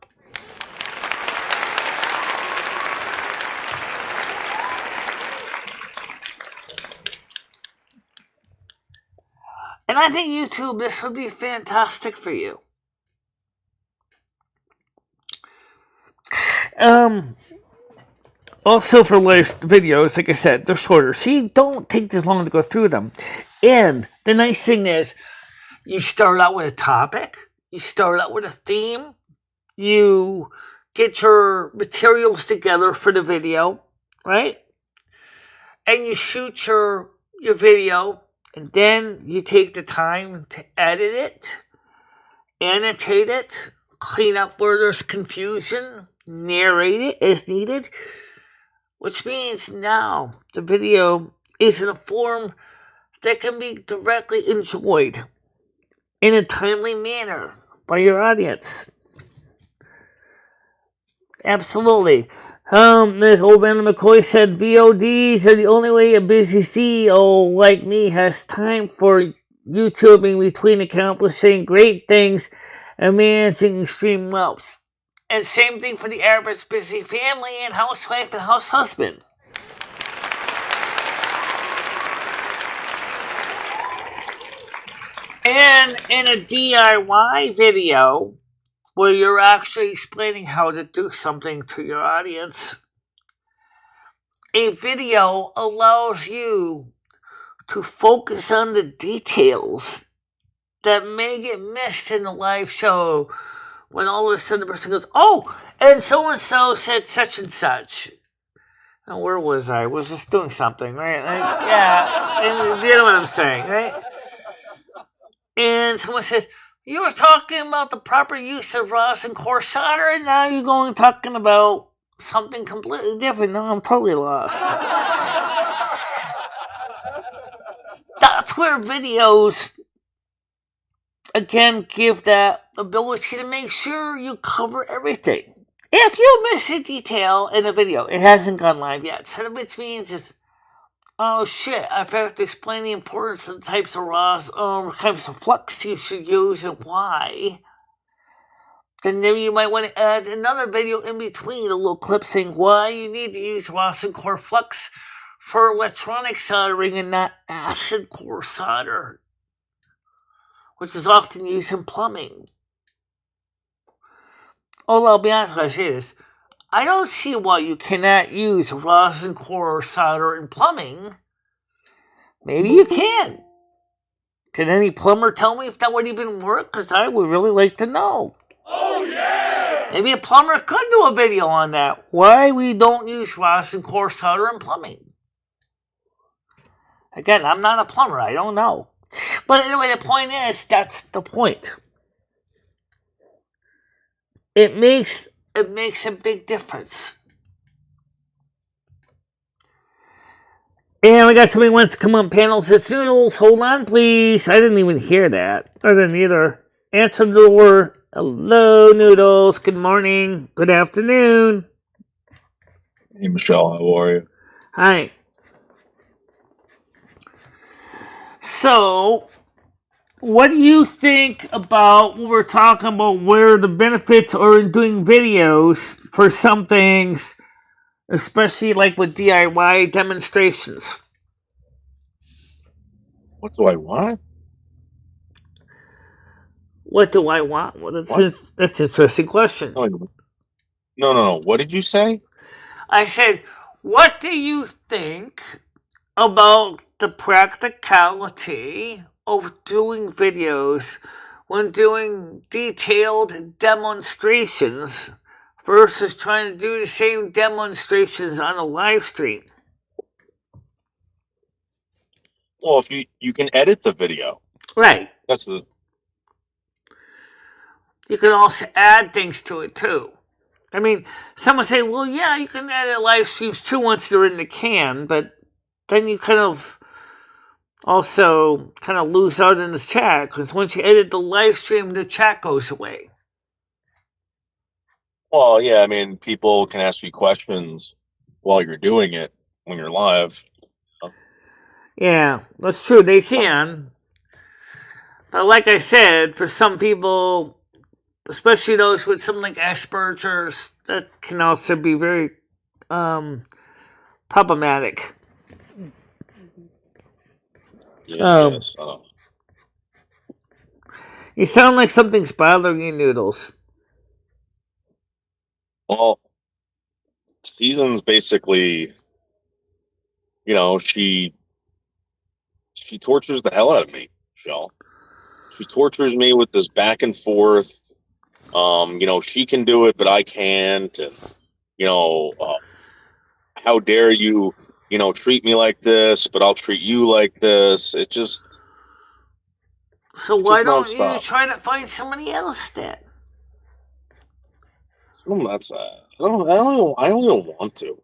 Speaker 1: And I think YouTube, this would be fantastic for you. Also for live videos, like I said, they're shorter. So you don't take this long to go through them. And the nice thing is, you start out with a topic. You start out with a theme. You get your materials together for the video, right? And you shoot your video. And then you take the time to edit it, annotate it, clean up where there's confusion, narrate it as needed, which means now the video is in a form that can be directly enjoyed in a timely manner by your audience. Absolutely. As old man McCoy said, VODs are the only way a busy CEO like me has time for YouTubing between accomplishing great things and managing extreme wealth. And same thing for the average busy family and housewife and house husband. And in a DIY video where you're actually explaining how to do something to your audience, a video allows you to focus on the details that may get missed in the live show when all of a sudden the person goes, oh, and so-and-so said such and such. Now, where was I? I was just doing something, right? Yeah, you know what I'm saying, right? And someone says, you were talking about the proper use of rosin core solder, and now you're talking about something completely different. No, I'm totally lost. That's where videos, again, give that ability to make sure you cover everything. If you miss a detail in a video, it hasn't gone live yet. So which means is, oh shit, I forgot to explain the importance of the types of flux you should use and why. Then maybe you might want to add another video in between, a little clip saying why you need to use rosin core flux for electronic soldering and not acid core solder, which is often used in plumbing. Although I'll be honest when I say this, I don't see why you cannot use rosin core solder in plumbing. Maybe you can. Can any plumber tell me if that would even work? Because I would really like to know.
Speaker 2: Oh yeah!
Speaker 1: Maybe a plumber could do a video on that. Why we don't use rosin core solder in plumbing. Again, I'm not a plumber. I don't know. But anyway, the point is, that's the point. It makes a big difference. And we got somebody who wants to come on panel. Says, Noodles, hold on, please. I didn't even hear that. I didn't either. Answer the door. Hello, Noodles. Good morning. Good afternoon.
Speaker 3: Hey, Michelle, how are you?
Speaker 1: Hi. So, what do you think about what we're talking about, where the benefits are in doing videos for some things, especially like with DIY demonstrations?
Speaker 3: What do I want?
Speaker 1: What do I want? Well, that's an interesting question.
Speaker 3: No. What did you say?
Speaker 1: I said, what do you think about the practicality of doing videos when doing detailed demonstrations versus trying to do the same demonstrations on a live stream?
Speaker 3: Well, if you can edit the video.
Speaker 1: Right. You can also add things to it too. I mean, someone say, well, yeah, you can edit live streams too once they're in the can, but then you kind of also lose out in the chat, because once you edit the live stream, the chat goes away.
Speaker 3: Well, yeah, I mean, people can ask you questions while you're doing it when you're live.
Speaker 1: Yeah, that's true. They can. But like I said, for some people, especially those with something like Asperger's, that can also be very problematic.
Speaker 3: Yes.
Speaker 1: You sound like something's bothering you, Noodles.
Speaker 3: Well, Season's basically, she tortures the hell out of me, Michelle. She tortures me with this back and forth. She can do it, but I can't. And, how dare you, treat me like this, but I'll treat you like this. It just...
Speaker 1: So why don't you try to find somebody else then?
Speaker 3: That's I don't even want to.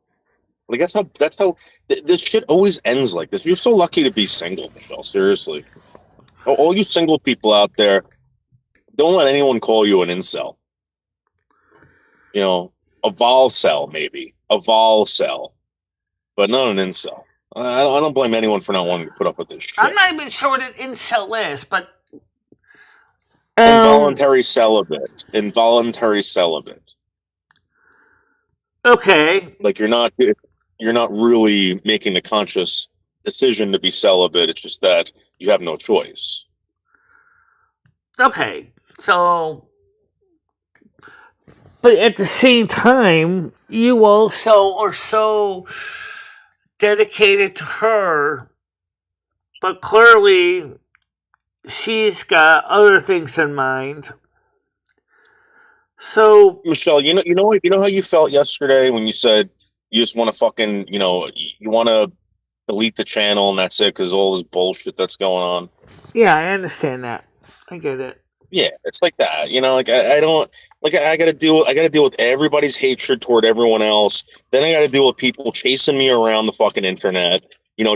Speaker 3: Like that's how this shit always ends like this. You're so lucky to be single, Michelle. Seriously, all you single people out there, don't let anyone call you an incel. A volcel maybe, but not an incel. I don't blame anyone for not wanting to put up with this shit.
Speaker 1: I'm not even sure what an incel is, but
Speaker 3: involuntary celibate.
Speaker 1: Okay.
Speaker 3: Like you're not really making the conscious decision to be celibate. It's just that you have no choice.
Speaker 1: Okay. So, but at the same time, you also are so dedicated to her, but clearly she's got other things in mind. So,
Speaker 3: Michelle, you know how you felt yesterday when you said you just want to fucking, you want to delete the channel and that's it because all this bullshit that's going on.
Speaker 1: yeah, I understand that. I get it.
Speaker 3: Yeah, it's like that. Like I don't like I got to deal with everybody's hatred toward everyone else. Then I got to deal with people chasing me around the fucking internet.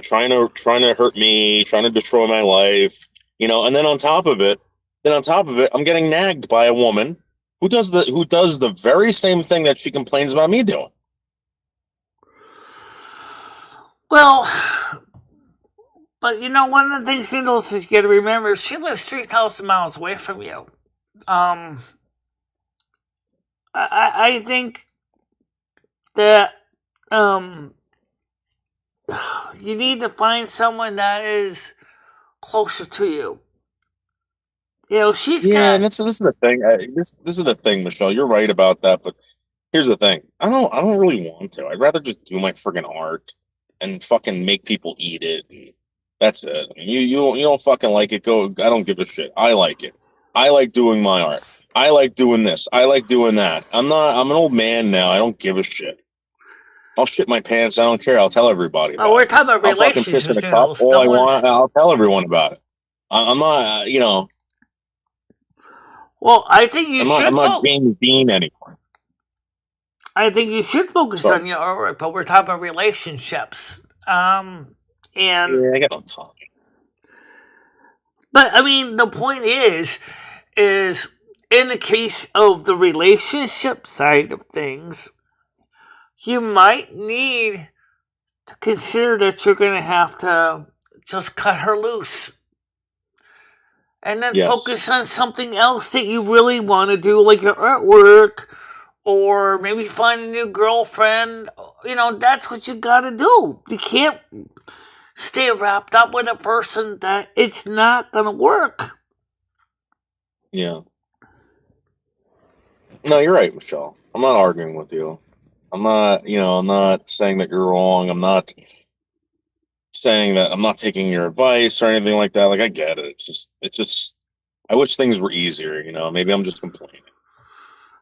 Speaker 3: Trying to hurt me, trying to destroy my life. And then on top of it, I'm getting nagged by a woman who does the very same thing that she complains about me doing.
Speaker 1: Well, but one of the things you know is you got to remember she lives 3,000 miles away from you. I think that you need to find someone that is closer to you. She's got.
Speaker 3: And this is the thing. This is the thing, Michelle. You're right about that, but here's the thing. I don't really want to. I'd rather just do my friggin' art and fucking make people eat it. And that's it. You don't fucking like it. Go. I don't give a shit. I like it. I like doing my art. I like doing this. I like doing that. I'm an old man now. I don't give a shit. I'll shit my pants. I don't care. I'll tell everybody about
Speaker 1: We're
Speaker 3: it.
Speaker 1: talking about
Speaker 3: I'll fucking piss in
Speaker 1: relationships.
Speaker 3: a cup all I want. I'll tell everyone about it. I'm not.
Speaker 1: Well, I think you should.
Speaker 3: I'm not James Dean anymore.
Speaker 1: I think you should focus on your artwork, but we're talking about relationships. And
Speaker 3: yeah, I got no time.
Speaker 1: But I mean, the point is in the case of the relationship side of things, you might need to consider that you're going to have to just cut her loose. And then focus on something else that you really want to do, like your artwork, or maybe find a new girlfriend. That's what you got to do. You can't stay wrapped up with a person that it's not going to work.
Speaker 3: Yeah. No, you're right, Michelle. I'm not arguing with you. I'm not, I'm not saying that you're wrong. I'm not saying that I'm not taking your advice or anything like that. Like, I get it. It's just, I wish things were easier, Maybe I'm just complaining.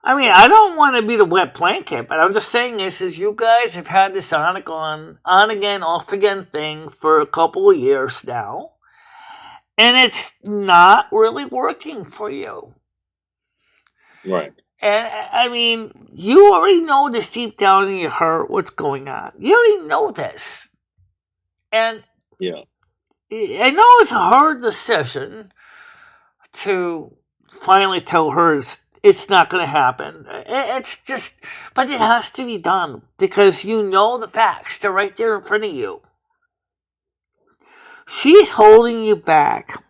Speaker 1: I mean, I don't want to be the wet blanket, but I'm just saying is you guys have had this on again, off again thing for a couple of years now, and it's not really working for you.
Speaker 3: Right.
Speaker 1: And I mean, you already know this deep down in your heart what's going on. You already know this. And
Speaker 3: yeah,
Speaker 1: I know it's a hard decision to finally tell her it's not going to happen. It's just, but it has to be done because you know the facts. They're right there in front of you. She's holding you back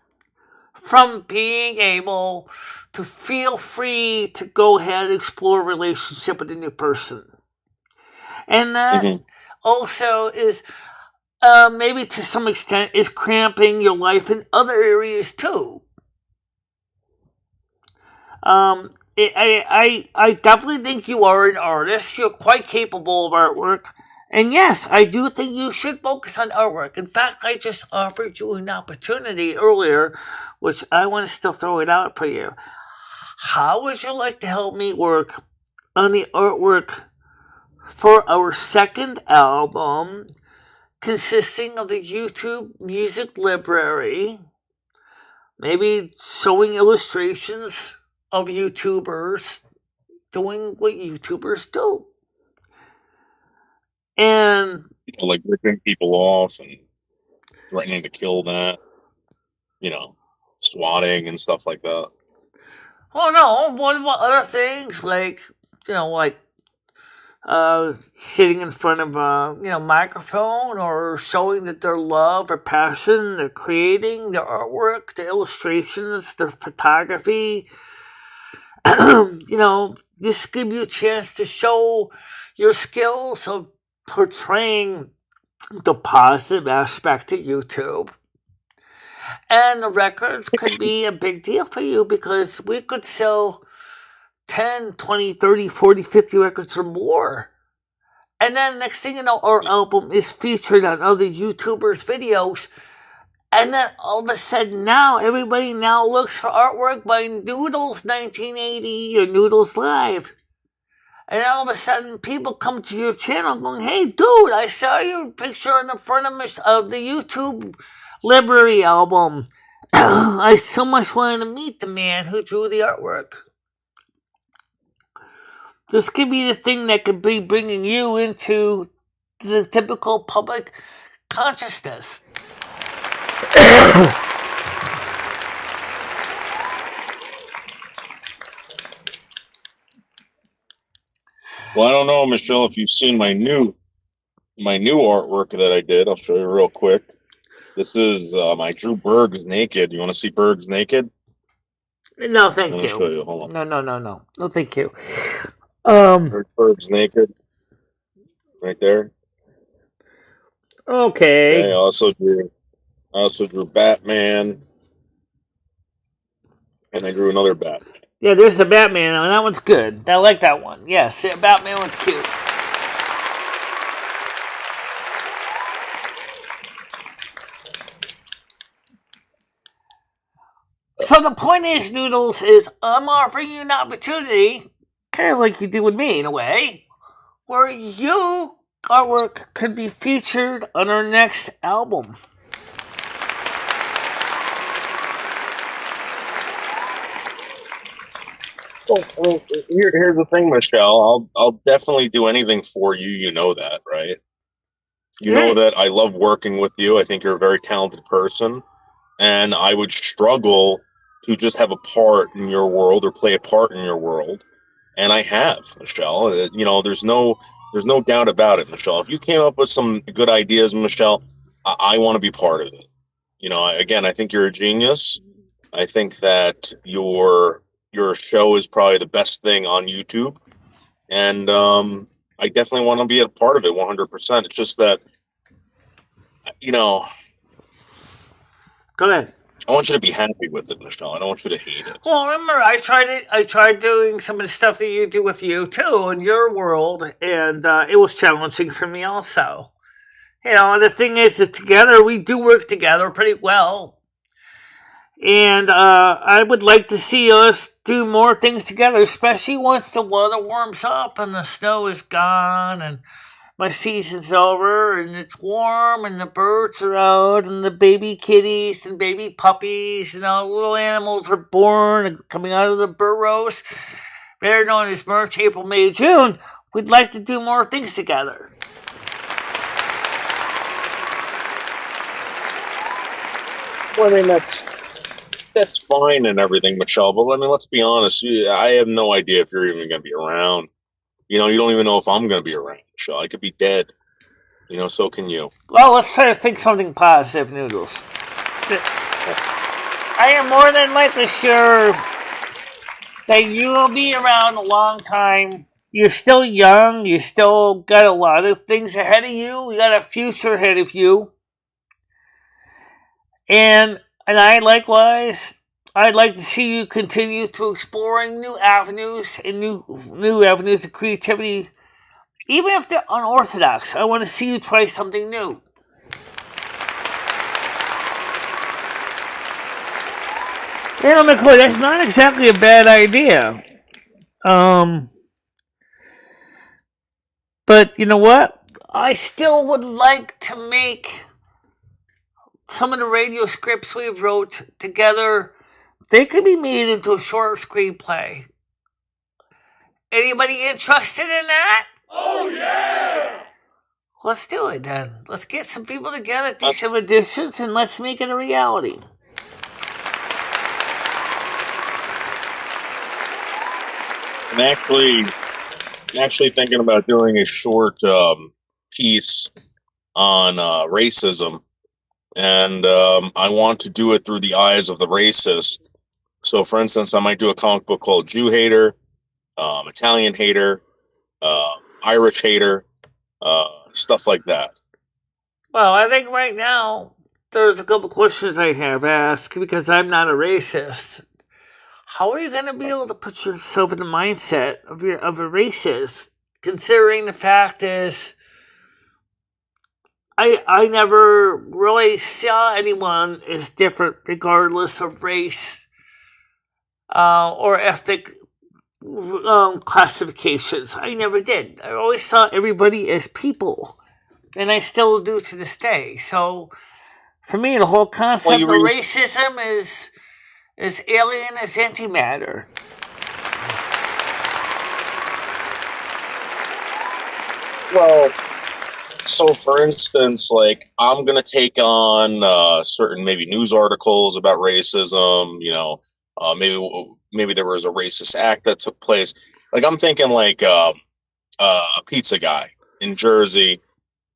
Speaker 1: from being able to feel free to go ahead and explore a relationship with a new person. And that also is maybe to some extent is cramping your life in other areas too. I definitely think you are an artist. You're quite capable of artwork. And yes, I do think you should focus on artwork. In fact, I just offered you an opportunity earlier, which I want to still throw it out for you. How would you like to help me work on the artwork for our second album, consisting of the YouTube music library, maybe showing illustrations of YouTubers doing what YouTubers do? And
Speaker 3: like ripping people off and threatening to kill that, swatting and stuff like that.
Speaker 1: Oh no, what about other things like sitting in front of a microphone or showing that their love or passion, their creating, their artwork, their illustrations, their photography, this give you a chance to show your skills of portraying the positive aspect of YouTube. And the records could be a big deal for you because we could sell 10, 20, 30, 40, 50 records or more. And then next thing you know, our album is featured on other YouTubers' videos. And then all of a sudden now, everybody now looks for artwork by Noodles 1980 or Noodles Live. And all of a sudden, people come to your channel going, "Hey, dude, I saw your picture in the front of the YouTube Library album. I so much wanted to meet the man who drew the artwork." This could be the thing that could be bringing you into the typical public consciousness.
Speaker 3: Well, I don't know, Michelle, if you've seen my new artwork that I did. I'll show you real quick. This is I drew Berg's naked. You want to see Berg's naked?
Speaker 1: No, thank
Speaker 3: Let
Speaker 1: you.
Speaker 3: me show you. Hold on.
Speaker 1: No, thank you.
Speaker 3: Berg's naked, right there.
Speaker 1: Okay.
Speaker 3: I also drew Batman, and I drew another Batman.
Speaker 1: Yeah, there's the Batman, and that one's good. I like that one. Yes, Batman one's cute. So the point is, Noodles, is I'm offering you an opportunity, kind of like you do with me in a way, where your artwork could be featured on our next album.
Speaker 3: Well, here's the thing, Michelle. I'll definitely do anything for you. You know that, right? You know that I love working with you. I think you're a very talented person, and I would struggle to just have a part in your world or play a part in your world, and I have, Michelle. There's no doubt about it, Michelle. If you came up with some good ideas, Michelle, I want to be part of it. Again, I think you're a genius. I think that your show is probably the best thing on YouTube, and I definitely want to be a part of it 100%. It's just that,
Speaker 1: Go ahead.
Speaker 3: I want you to be happy with it, Michelle. I don't want you to hate it.
Speaker 1: Well, remember, I tried doing some of the stuff that you do with you too in your world, and it was challenging for me also. The thing is that together we do work together pretty well. And I would like to see us do more things together, especially once the weather warms up and the snow is gone and my season's over and it's warm and the birds are out and the baby kitties and baby puppies and all the little animals are born and coming out of the burrows. They're known as March, April, May, June. We'd like to do more things together.
Speaker 3: Well, I mean, that's fine and everything, Michelle, but I mean, let's be honest. I have no idea if you're even going to be around. You don't even know if I'm going to be around, Michelle. I could be dead. So can you.
Speaker 1: Well, let's try to think something positive, Noodles. I am more than likely sure that you will be around a long time. You're still young. You still got a lot of things ahead of you. You got a future ahead of you. And I likewise, I'd like to see you continue to exploring new avenues and new avenues of creativity. Even if they're unorthodox, I want to see you try something new. McCoy, that's not exactly a bad idea. But you know what? I still would like to make some of the radio scripts we wrote together. They could be made into a short screenplay. Anybody interested in that?
Speaker 2: Oh, yeah!
Speaker 1: Let's do it then. Let's get some people together, do some auditions, and let's make it a reality.
Speaker 3: I'm actually thinking about doing a short piece on racism, and I want to do it through the eyes of the racist. So, for instance, I might do a comic book called Jew Hater, Italian hater, Irish hater, stuff like that.
Speaker 1: Well, I think right now there's a couple questions I have asked because I'm not a racist. How are you going to be able to put yourself in the mindset of a racist, considering the fact is I never really saw anyone as different regardless of race or ethnic classifications. I never did. I always saw everybody as people, and I still do to this day. So for me, the whole concept of racism is alien as antimatter.
Speaker 3: Well, so for instance, like I'm gonna take on certain maybe news articles about racism. Maybe there was a racist act that took place. Like I'm thinking like a pizza guy in Jersey.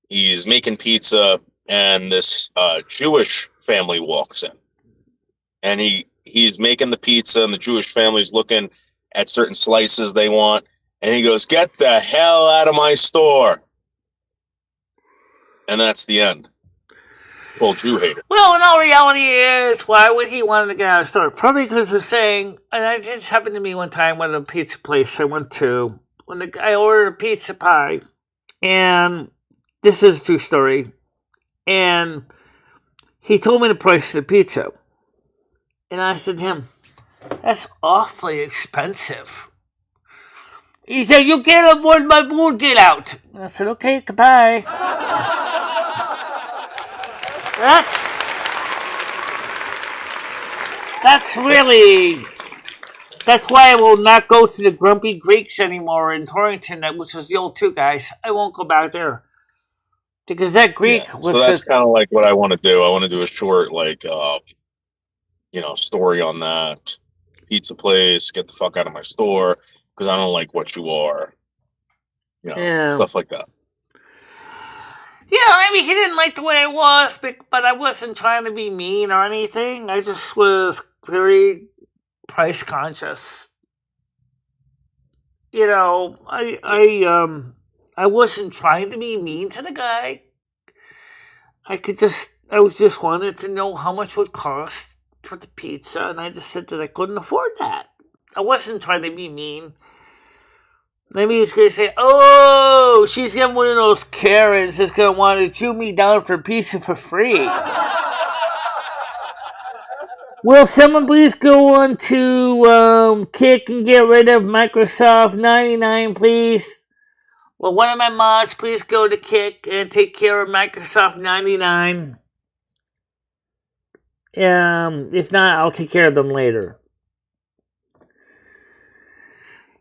Speaker 3: He's making pizza, and this Jewish family walks in, and he's making the pizza, and the Jewish family's looking at certain slices they want, and he goes, "Get the hell out of my store." And that's the end. Well, Jew hater.
Speaker 1: Well, in all reality is, why would he want to get out of the store? Probably because they're saying, and this happened to me one time at a pizza place I went to, when the guy ordered a pizza pie, and this is a true story, and he told me the price of the pizza. And I said to him, "That's awfully expensive." He said, "You can't afford my food, get out." And I said, "Okay, goodbye." That's why I will not go to the Grumpy Greeks anymore in Torrington, which was the old Two Guys. I won't go back there. Because that Greek was...
Speaker 3: So that's kind of like what I want to do. I want to do a short, like, story on that. Pizza place, get the fuck out of my store, because I don't like what you are. Stuff like that.
Speaker 1: Yeah, I mean, he didn't like the way I was, but I wasn't trying to be mean or anything. I just was very price conscious. I wasn't trying to be mean to the guy. I just wanted to know how much it would cost for the pizza, and I just said that I couldn't afford that. I wasn't trying to be mean. Maybe he's going to say, "Oh, she's getting one of those Karens that's going to want to chew me down for pizza for free." Will someone please go on to Kick and get rid of Microsoft 99, please? Well, one of my mods, please go to Kick and take care of Microsoft 99. If not, I'll take care of them later.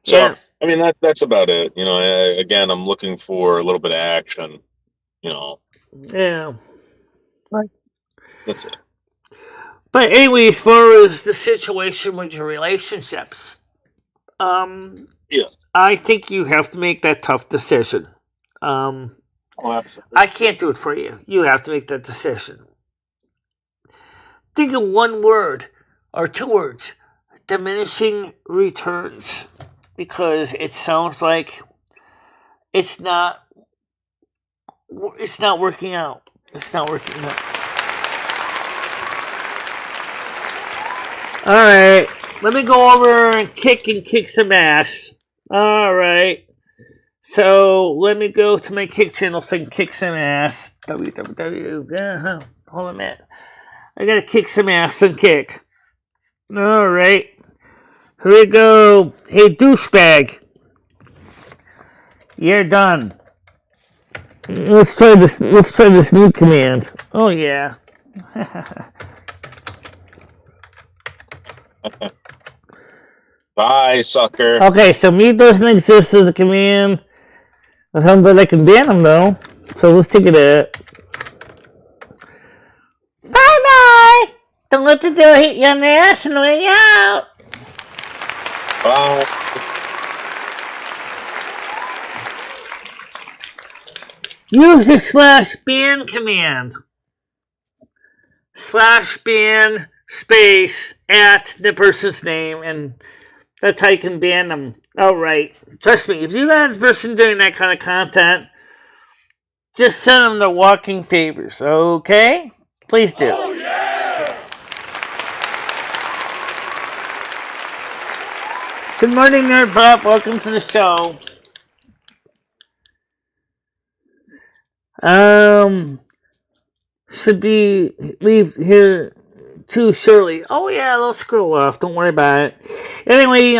Speaker 3: So, yeah. I mean, that's about it. Again, I'm looking for a little bit of action.
Speaker 1: Yeah.
Speaker 3: That's it.
Speaker 1: But anyway, as far as the situation with your relationships, I think you have to make that tough decision.
Speaker 3: Absolutely.
Speaker 1: I can't do it for you. You have to make that decision. Think of one word or two words: diminishing returns. Because it sounds like it's not working out. It's not working out. Alright. Let me go over and kick some ass. Alright. So let me go to my Kick channel so I can kick some ass. www. Hold on a minute. I gotta kick some ass and Kick. Alright. Here we go. Hey, douchebag. You're done. Let's try this new command. Oh, yeah.
Speaker 3: Bye, sucker.
Speaker 1: Okay, so me doesn't exist as a command. But I can ban them, though. So let's take it out. Bye-bye. Don't let the door hit you on the ass on the way out.
Speaker 3: Bye.
Speaker 1: Use the /ban command. /ban space at the person's name, and that's how you can ban them. All right. Trust me, if you got a person doing that kind of content, just send them the walking favors, okay? Please do.
Speaker 2: Oh, yeah!
Speaker 1: Good morning, Nerd Pop. Welcome to the show. Should be leave here too shortly. Oh yeah, they'll scroll off. Don't worry about it. Anyway,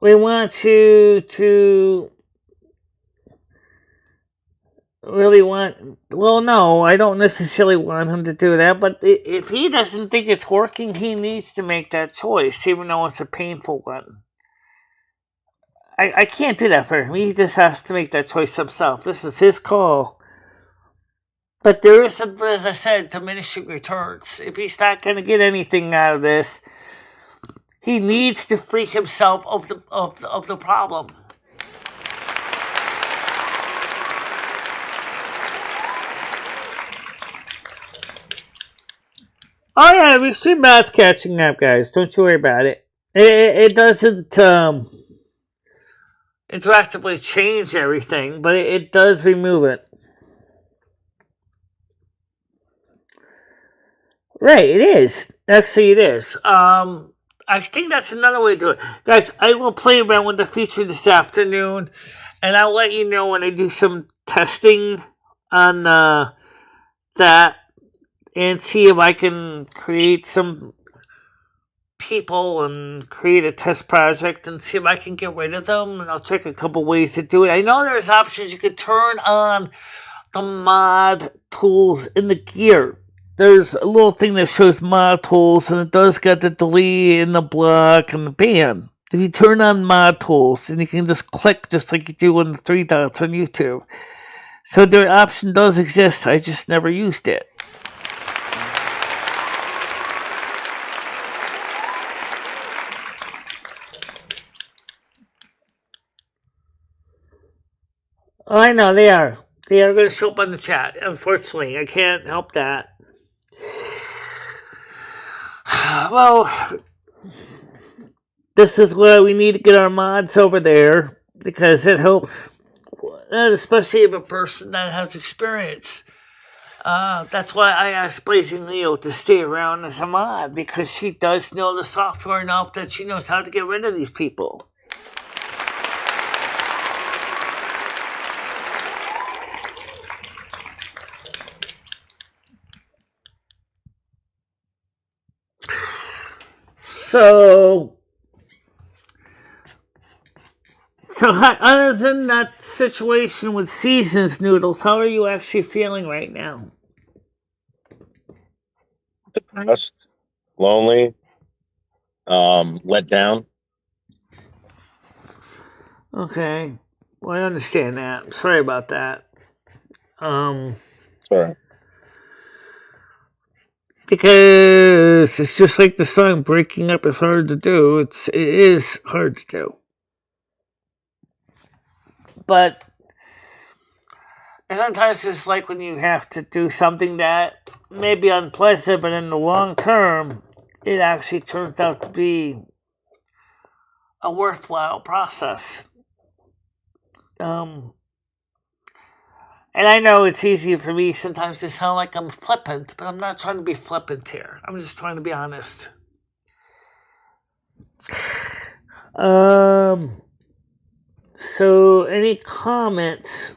Speaker 1: we want to really want. Well, no, I don't necessarily want him to do that. But if he doesn't think it's working, he needs to make that choice, even though it's a painful one. I can't do that for him. He just has to make that choice himself. This is his call. But there is, as I said, diminishing returns. If he's not going to get anything out of this, he needs to free himself of the problem. Oh yeah, Recieve Math's catching up, guys. Don't you worry about it. It doesn't interactively change everything, but it does remove it. Right, it is. Actually, it is. I think that's another way to do it. Guys, I will play around with the feature this afternoon, and I'll let you know when I do some testing on that and see if I can create some people and create a test project and see if I can get rid of them, and I'll check a couple ways to do it. I know there's options. You can turn on the mod tools in the gear. There's a little thing that shows mod tools, and it does get the delete and the block and the ban. If you turn on mod tools, and you can just click just like you do on the 3 dots on YouTube. So the option does exist. I just never used it. Oh, I know, they are. They are going to show up on the chat. Unfortunately, I can't help that. Well, this is why we need to get our mods over there, because it helps, especially if a person that has experience. That's why I asked Blazing Leo to stay around as a mod, because she does know the software enough that she knows how to get rid of these people. So other than that situation with Seasons Noodles, how are you actually feeling right now?
Speaker 3: Depressed, lonely, let down.
Speaker 1: Okay. Well, I understand that. Sorry about that.
Speaker 3: Sorry.
Speaker 1: Because it's just like the song, breaking up is hard to do. It is hard to do. But sometimes it's like when you have to do something that may be unpleasant, but in the long term, it actually turns out to be a worthwhile process. And I know it's easy for me sometimes to sound like I'm flippant, but I'm not trying to be flippant here. I'm just trying to be honest. So, any comments?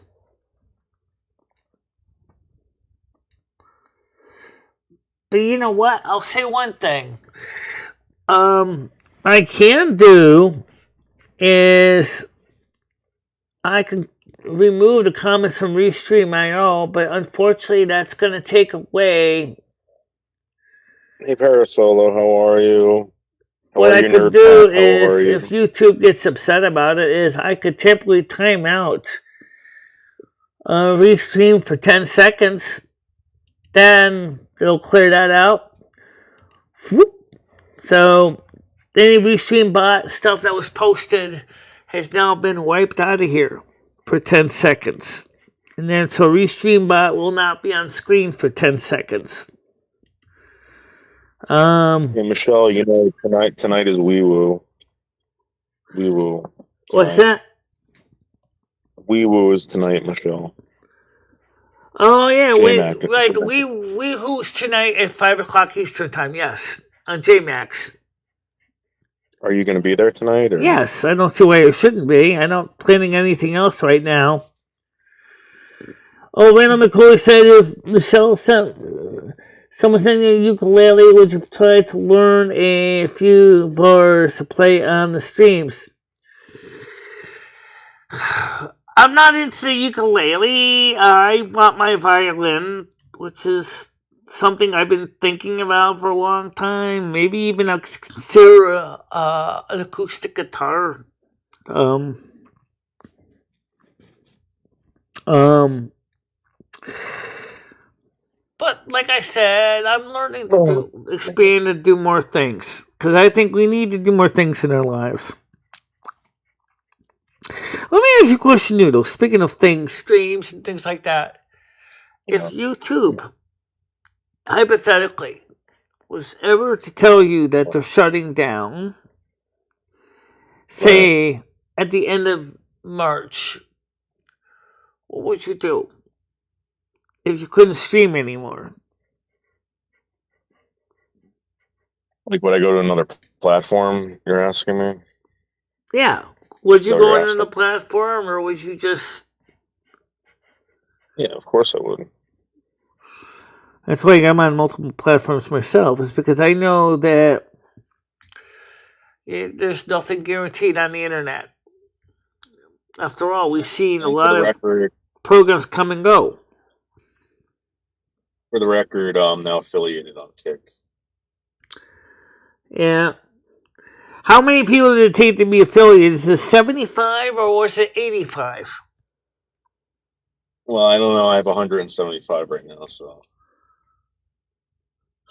Speaker 1: But you know what? I'll say one thing. I can do is I can remove the comments from Restream, I know, but unfortunately that's going to take away.
Speaker 3: Hey, Parasolo, how are you?
Speaker 1: What I could do is, if YouTube gets upset about it, is I could typically time out Restream for 10 seconds, then it'll clear that out. So, any Restream bot stuff that was posted has now been wiped out of here for 10 seconds. And then so Restream bot will not be on screen for 10 seconds.
Speaker 3: Hey, Michelle, you know, tonight is Wee Woo. Wee Woo.
Speaker 1: What's that?
Speaker 3: Wee Woo is tonight, Michelle.
Speaker 1: Oh yeah,
Speaker 3: J-Mac.
Speaker 1: we who's tonight at 5:00 Eastern time. Yes, on JMax.
Speaker 3: Are you going to be there tonight? Or?
Speaker 1: Yes, I don't see why it shouldn't be. I'm not planning anything else right now. Oh, Randall McCoy said if Michelle sent someone sent you a ukulele, would you try to learn a few bars to play on the streams? I'm not into the ukulele. I want my violin, which is something I've been thinking about for a long time. Maybe even consider an acoustic guitar. But like I said, I'm learning to expand and do more things because I think we need to do more things in our lives. Let me ask you a question, Noodle. Speaking of things, streams and things like that, if YouTube, hypothetically, was ever to tell you that they're shutting down, say at the end of March, what would you do if you couldn't stream anymore?
Speaker 3: Like, would I go to another platform? You're asking me?
Speaker 1: Yeah. Would you go on the platform, or would you just?
Speaker 3: Yeah, of course I would.
Speaker 1: That's why I'm on multiple platforms myself. Is because I know that there's nothing guaranteed on the internet. After all, we've seen a lot of programs come and go.
Speaker 3: For the record, I'm now affiliated on Kick.
Speaker 1: Yeah. How many people did it take to be affiliated? Is it 75 or was it 85?
Speaker 3: Well, I don't know. I have 175 right now, so.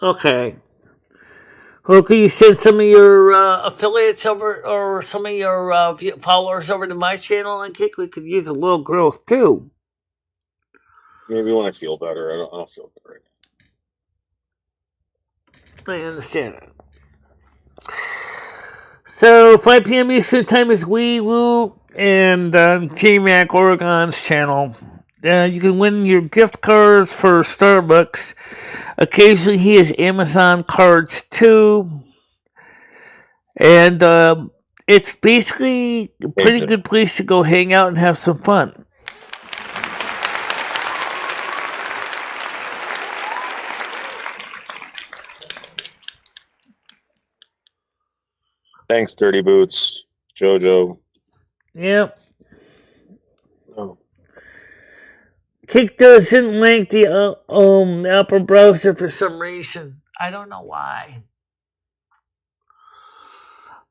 Speaker 1: Okay. Well, could you send some of your affiliates over, or some of your followers over to my channel on Kick? We could use a little growth too.
Speaker 3: Maybe when I feel better. I don't feel good right
Speaker 1: now. I understand that. So 5 p.m. Eastern time is Wee Woo and T-Mac Oregon's channel. You can win your gift cards for Starbucks. Occasionally he has Amazon cards too. And it's basically a pretty good place to go hang out and have some fun.
Speaker 3: Thanks, Dirty Boots, JoJo.
Speaker 1: Yep. Oh. Kick doesn't link the Opera browser for some reason. I don't know why.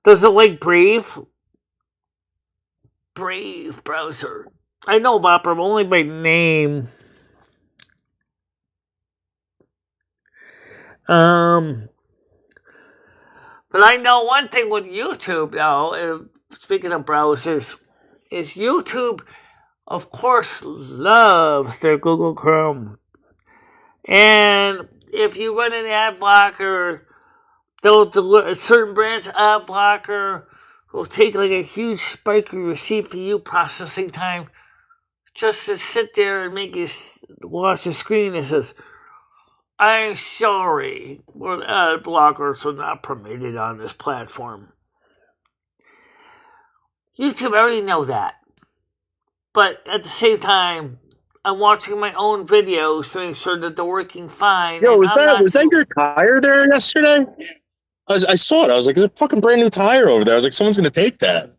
Speaker 1: Does it like Brave? Brave browser. I know of Opera only by name. But I know one thing with YouTube, though, speaking of browsers, is YouTube, of course, loves their Google Chrome. And if you run an ad blocker, certain brands ad blocker will take like a huge spike in your CPU processing time just to sit there and make you watch the screen that says, I'm sorry, ad blockers are not permitted on this platform. YouTube, I already know that. But at the same time, I'm watching my own videos to make sure that they're working fine.
Speaker 3: Yo, was that your tire there yesterday? Yeah. I saw it. I was like, there's a fucking brand new tire over there. I was like, someone's going to take that.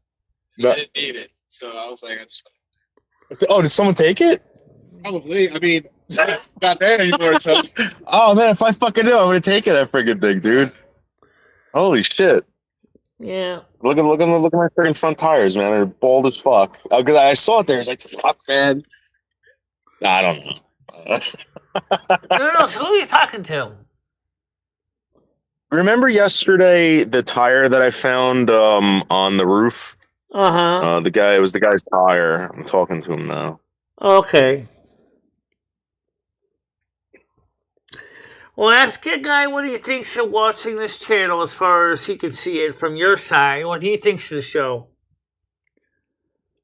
Speaker 2: I didn't need it. So I was like,
Speaker 3: oh, did someone take it?
Speaker 2: Probably. I mean, it's not there anymore. So.
Speaker 3: Oh, man, if I fucking knew, I'm going to take it, that friggin' thing, dude. Holy shit.
Speaker 1: Yeah.
Speaker 3: Look at my freaking front tires, man. They're bald as fuck. Because I saw it there. It's like, fuck, man. I don't know.
Speaker 1: No, so who are you talking to?
Speaker 3: Remember yesterday the tire that I found on the roof?
Speaker 1: Uh-huh.
Speaker 3: It was the guy's tire. I'm talking to him now.
Speaker 1: Okay. Well, ask a guy what he thinks of watching this channel as far as he can see it from your side. What he thinks of the show.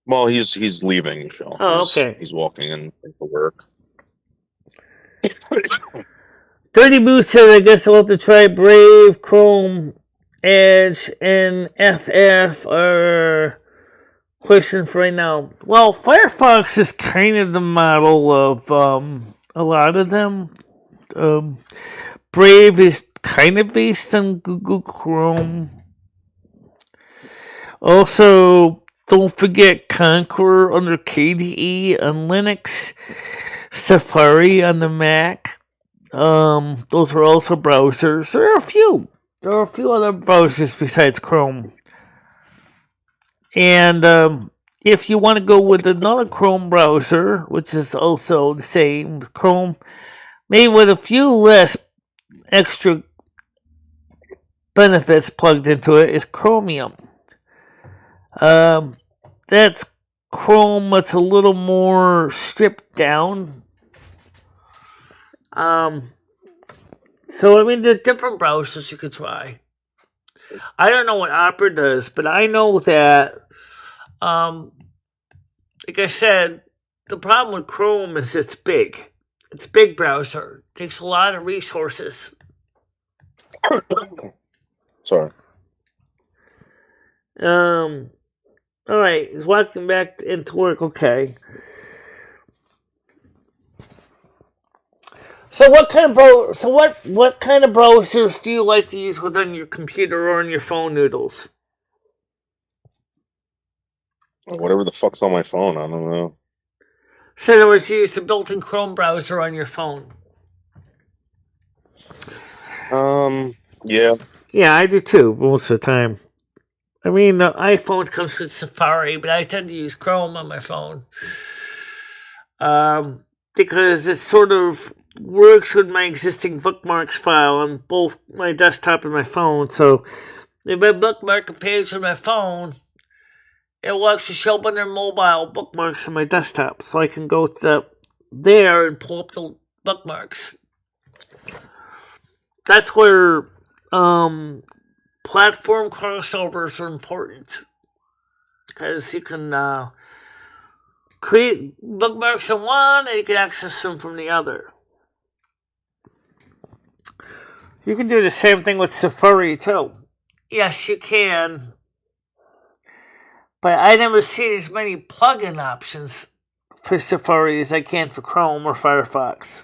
Speaker 3: Well, he's leaving, Michelle.
Speaker 1: Oh, okay.
Speaker 3: He's walking into work.
Speaker 1: Dirty Boots said, I guess I'll have to try Brave, Chrome, Edge, and FF are questions for right now. Well, Firefox is kind of the model of a lot of them. Brave is kind of based on Google Chrome. Also, don't forget Conqueror under KDE on Linux, Safari on the Mac. Those are also browsers. There are a few other browsers besides Chrome. And if you want to go with another Chrome browser, which is also the same with Chrome, maybe with a few less extra benefits plugged into it, is Chromium. That's Chrome that's a little more stripped down. So I mean, there are different browsers you could try. I don't know what Opera does, but I know that, like I said, the problem with Chrome is it's big. It's a big browser. It takes a lot of resources.
Speaker 3: Sorry.
Speaker 1: All right, he's walking back into work. Okay. So what kind of browsers do you like to use within your computer or on your phone, Noodles?
Speaker 3: Whatever the fuck's on my phone, I don't know.
Speaker 1: So in other words, you use the built-in Chrome browser on your phone.
Speaker 3: Yeah.
Speaker 1: Yeah, I do too, most of the time. I mean, the iPhone comes with Safari, but I tend to use Chrome on my phone. Because it sort of works with my existing bookmarks file on both my desktop and my phone. So if I bookmark a page on my phone, it will actually show up under mobile bookmarks on my desktop. So I can go to there and pull up the bookmarks. That's where platform crossovers are important. Because you can create bookmarks on one and you can access them from the other. You can do the same thing with Safari too. Yes, you can. But I never see as many plugin options for Safari as I can for Chrome or Firefox.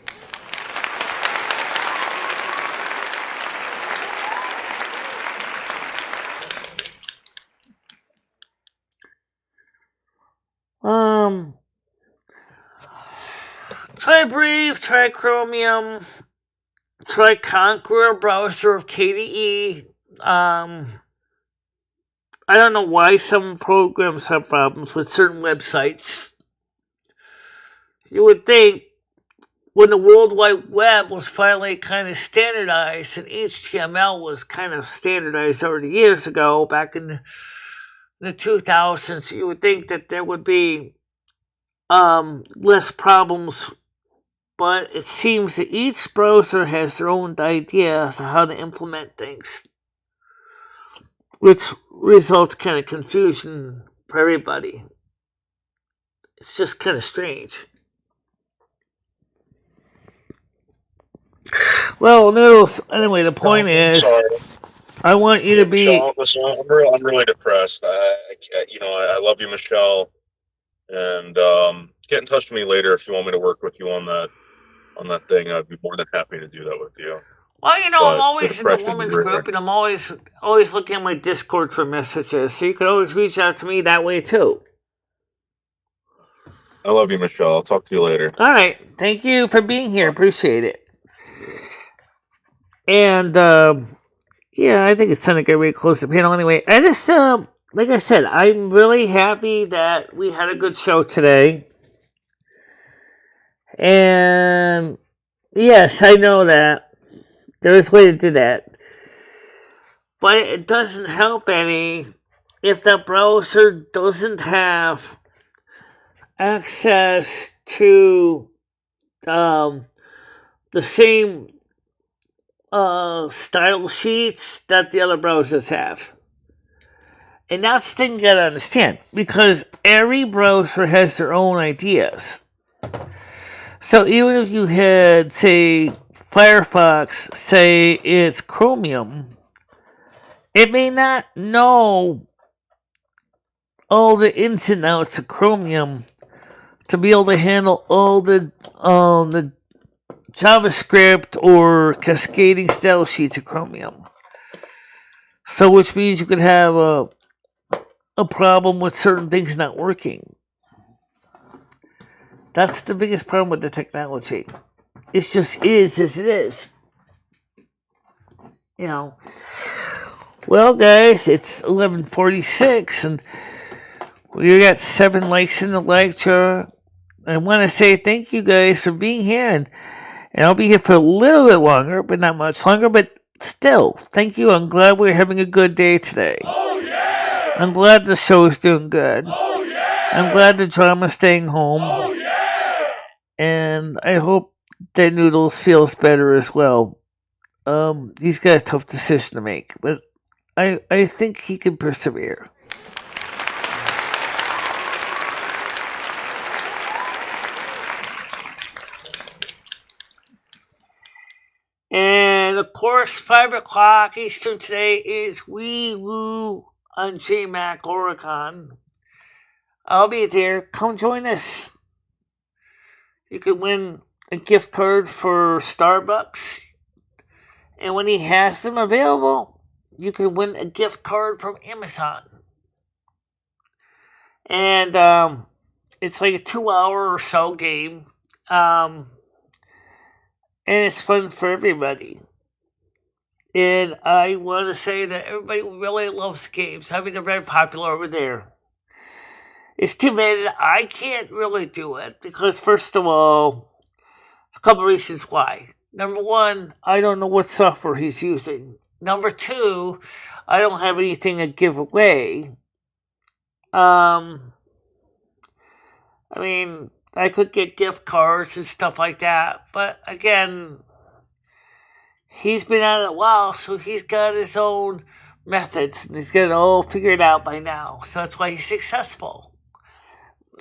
Speaker 1: Try Brave, try Chromium, try Conqueror browser of KDE. I don't know why some programs have problems with certain websites. You would think when the World Wide Web was finally kind of standardized and HTML was kind of standardized already years ago, back in the 2000s, you would think that there would be less problems. But it seems that each browser has their own idea as to how to implement things, which results kind of confusion for everybody. It's just kind of strange. Well, Noodles, anyway, the point is, I want you to be...
Speaker 3: Michelle, listen, I'm really depressed. I love you, Michelle. And get in touch with me later if you want me to work with you on that thing. I'd be more than happy to do that with you.
Speaker 1: Well, I'm always in the women's group, and I'm always looking at my Discord for messages, so you can always reach out to me that way, too.
Speaker 3: I love you, Michelle. I'll talk to you later.
Speaker 1: All right. Thank you for being here. Appreciate it. And, I think it's time to get ready to close the panel anyway. I just, like I said, I'm really happy that we had a good show today. And yes, I know that there's a way to do that. But it doesn't help any if the browser doesn't have access to the same style sheets that the other browsers have. And that's the thing you gotta understand, because every browser has their own ideas. So even if you had, say, Firefox, say it's Chromium, it may not know all the ins and outs of Chromium to be able to handle all the JavaScript or cascading style sheets of Chromium. So which means you could have a problem with certain things not working. That's the biggest problem with the technology. It just is as it is. You know. Well, guys, it's 11:46, and we got 7 likes in the lecture. I want to say thank you guys for being here, and I'll be here for a little bit longer, but not much longer. But still, thank you. I'm glad we're having a good day today.
Speaker 4: Oh, yeah!
Speaker 1: I'm glad the show is doing good.
Speaker 4: Oh, yeah!
Speaker 1: I'm glad the drama's staying home.
Speaker 4: Oh, yeah!
Speaker 1: And I hope that Noodles feels better as well. He's got a tough decision to make, but I think he can persevere. And of course, 5 o'clock Eastern today is Wee Woo on JMac Oregon. I'll be there. Come join us. You can win a gift card for Starbucks. And when he has them available, you can win a gift card from Amazon. And it's like a 2-hour or so game. And it's fun for everybody. And I want to say that everybody really loves games. I mean, they're very popular over there. It's too bad that I can't really do it because, first of all, a couple of reasons why. Number one, I don't know what software he's using. Number two, I don't have anything to give away. I mean, I could get gift cards and stuff like that, but again, he's been at it a while, so he's got his own methods, and he's got it all figured out by now, so that's why he's successful.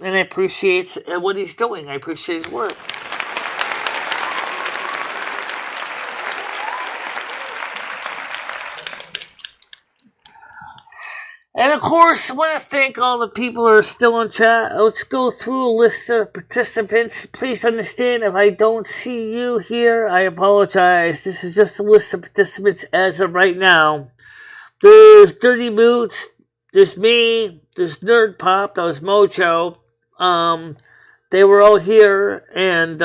Speaker 1: And I appreciate what he's doing. I appreciate his work. And of course, I want to thank all the people who are still in chat. Let's go through a list of participants. Please understand if I don't see you here, I apologize. This is just a list of participants as of right now. There's Dirty Boots, there's me, there's Nerd Pop, that was Mojo. They were all here, and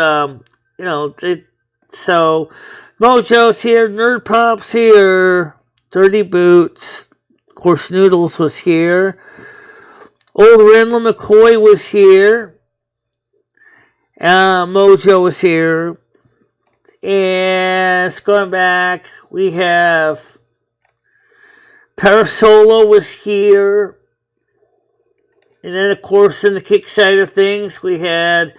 Speaker 1: so Mojo's here, Nerd Pop's here, Dirty Boots. Of course, Noodles was here. Old Randall McCoy was here. Mojo was here. And going back, we have Parasolo was here. And then, of course, in the Kick side of things, we had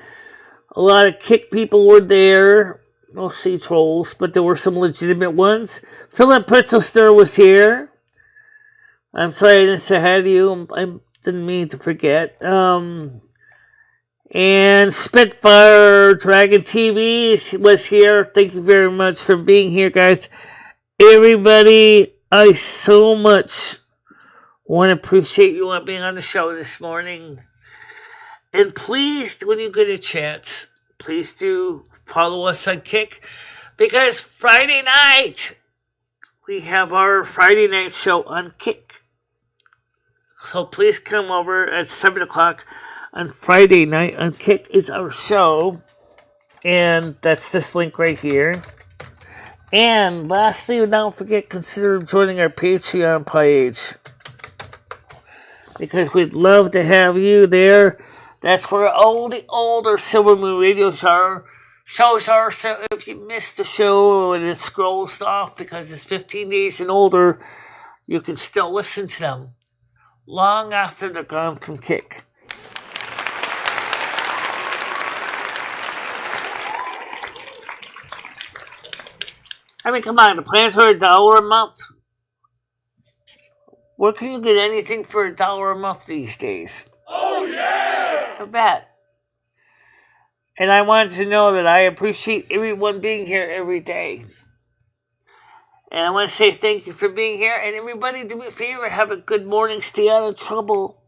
Speaker 1: a lot of Kick people were there. Mostly trolls, but there were some legitimate ones. Philip Pretzelster was here. I'm sorry I didn't say hi to you. I didn't mean to forget. And Spitfire Dragon TV was here. Thank you very much for being here, guys. Everybody, I so much want to appreciate you on being on the show this morning. And please, when you get a chance, please do follow us on Kick. Because Friday night, we have our Friday night show on Kick. So please come over at 7 o'clock on Friday night on Kick is our show. And that's this link right here. And lastly, don't forget, consider joining our Patreon page. Because we'd love to have you there. That's where all the older Silver Moon Radio shows are. So if you missed the show and it scrolls off because it's 15 days and older, you can still listen to them long after they're gone from Kick. I mean, come on, the plans are $1 a month. Where can you get anything for $1 a month these days?
Speaker 4: Oh yeah!
Speaker 1: I bet. And I wanted to know that I appreciate everyone being here every day. And I want to say thank you for being here. And everybody, do me a favor, have a good morning, stay out of trouble.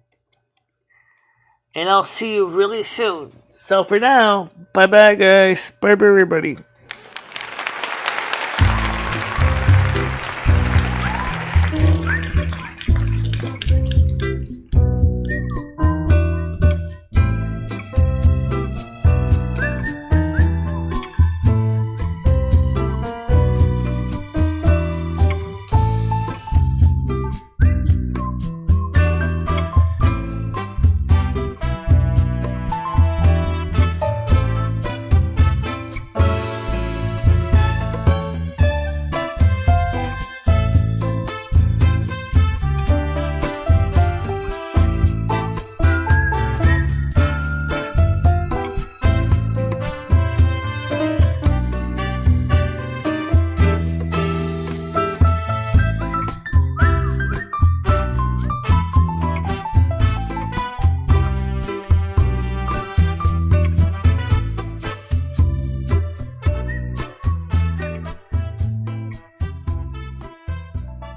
Speaker 1: And I'll see you really soon. So for now, bye-bye, guys. Bye-bye, everybody.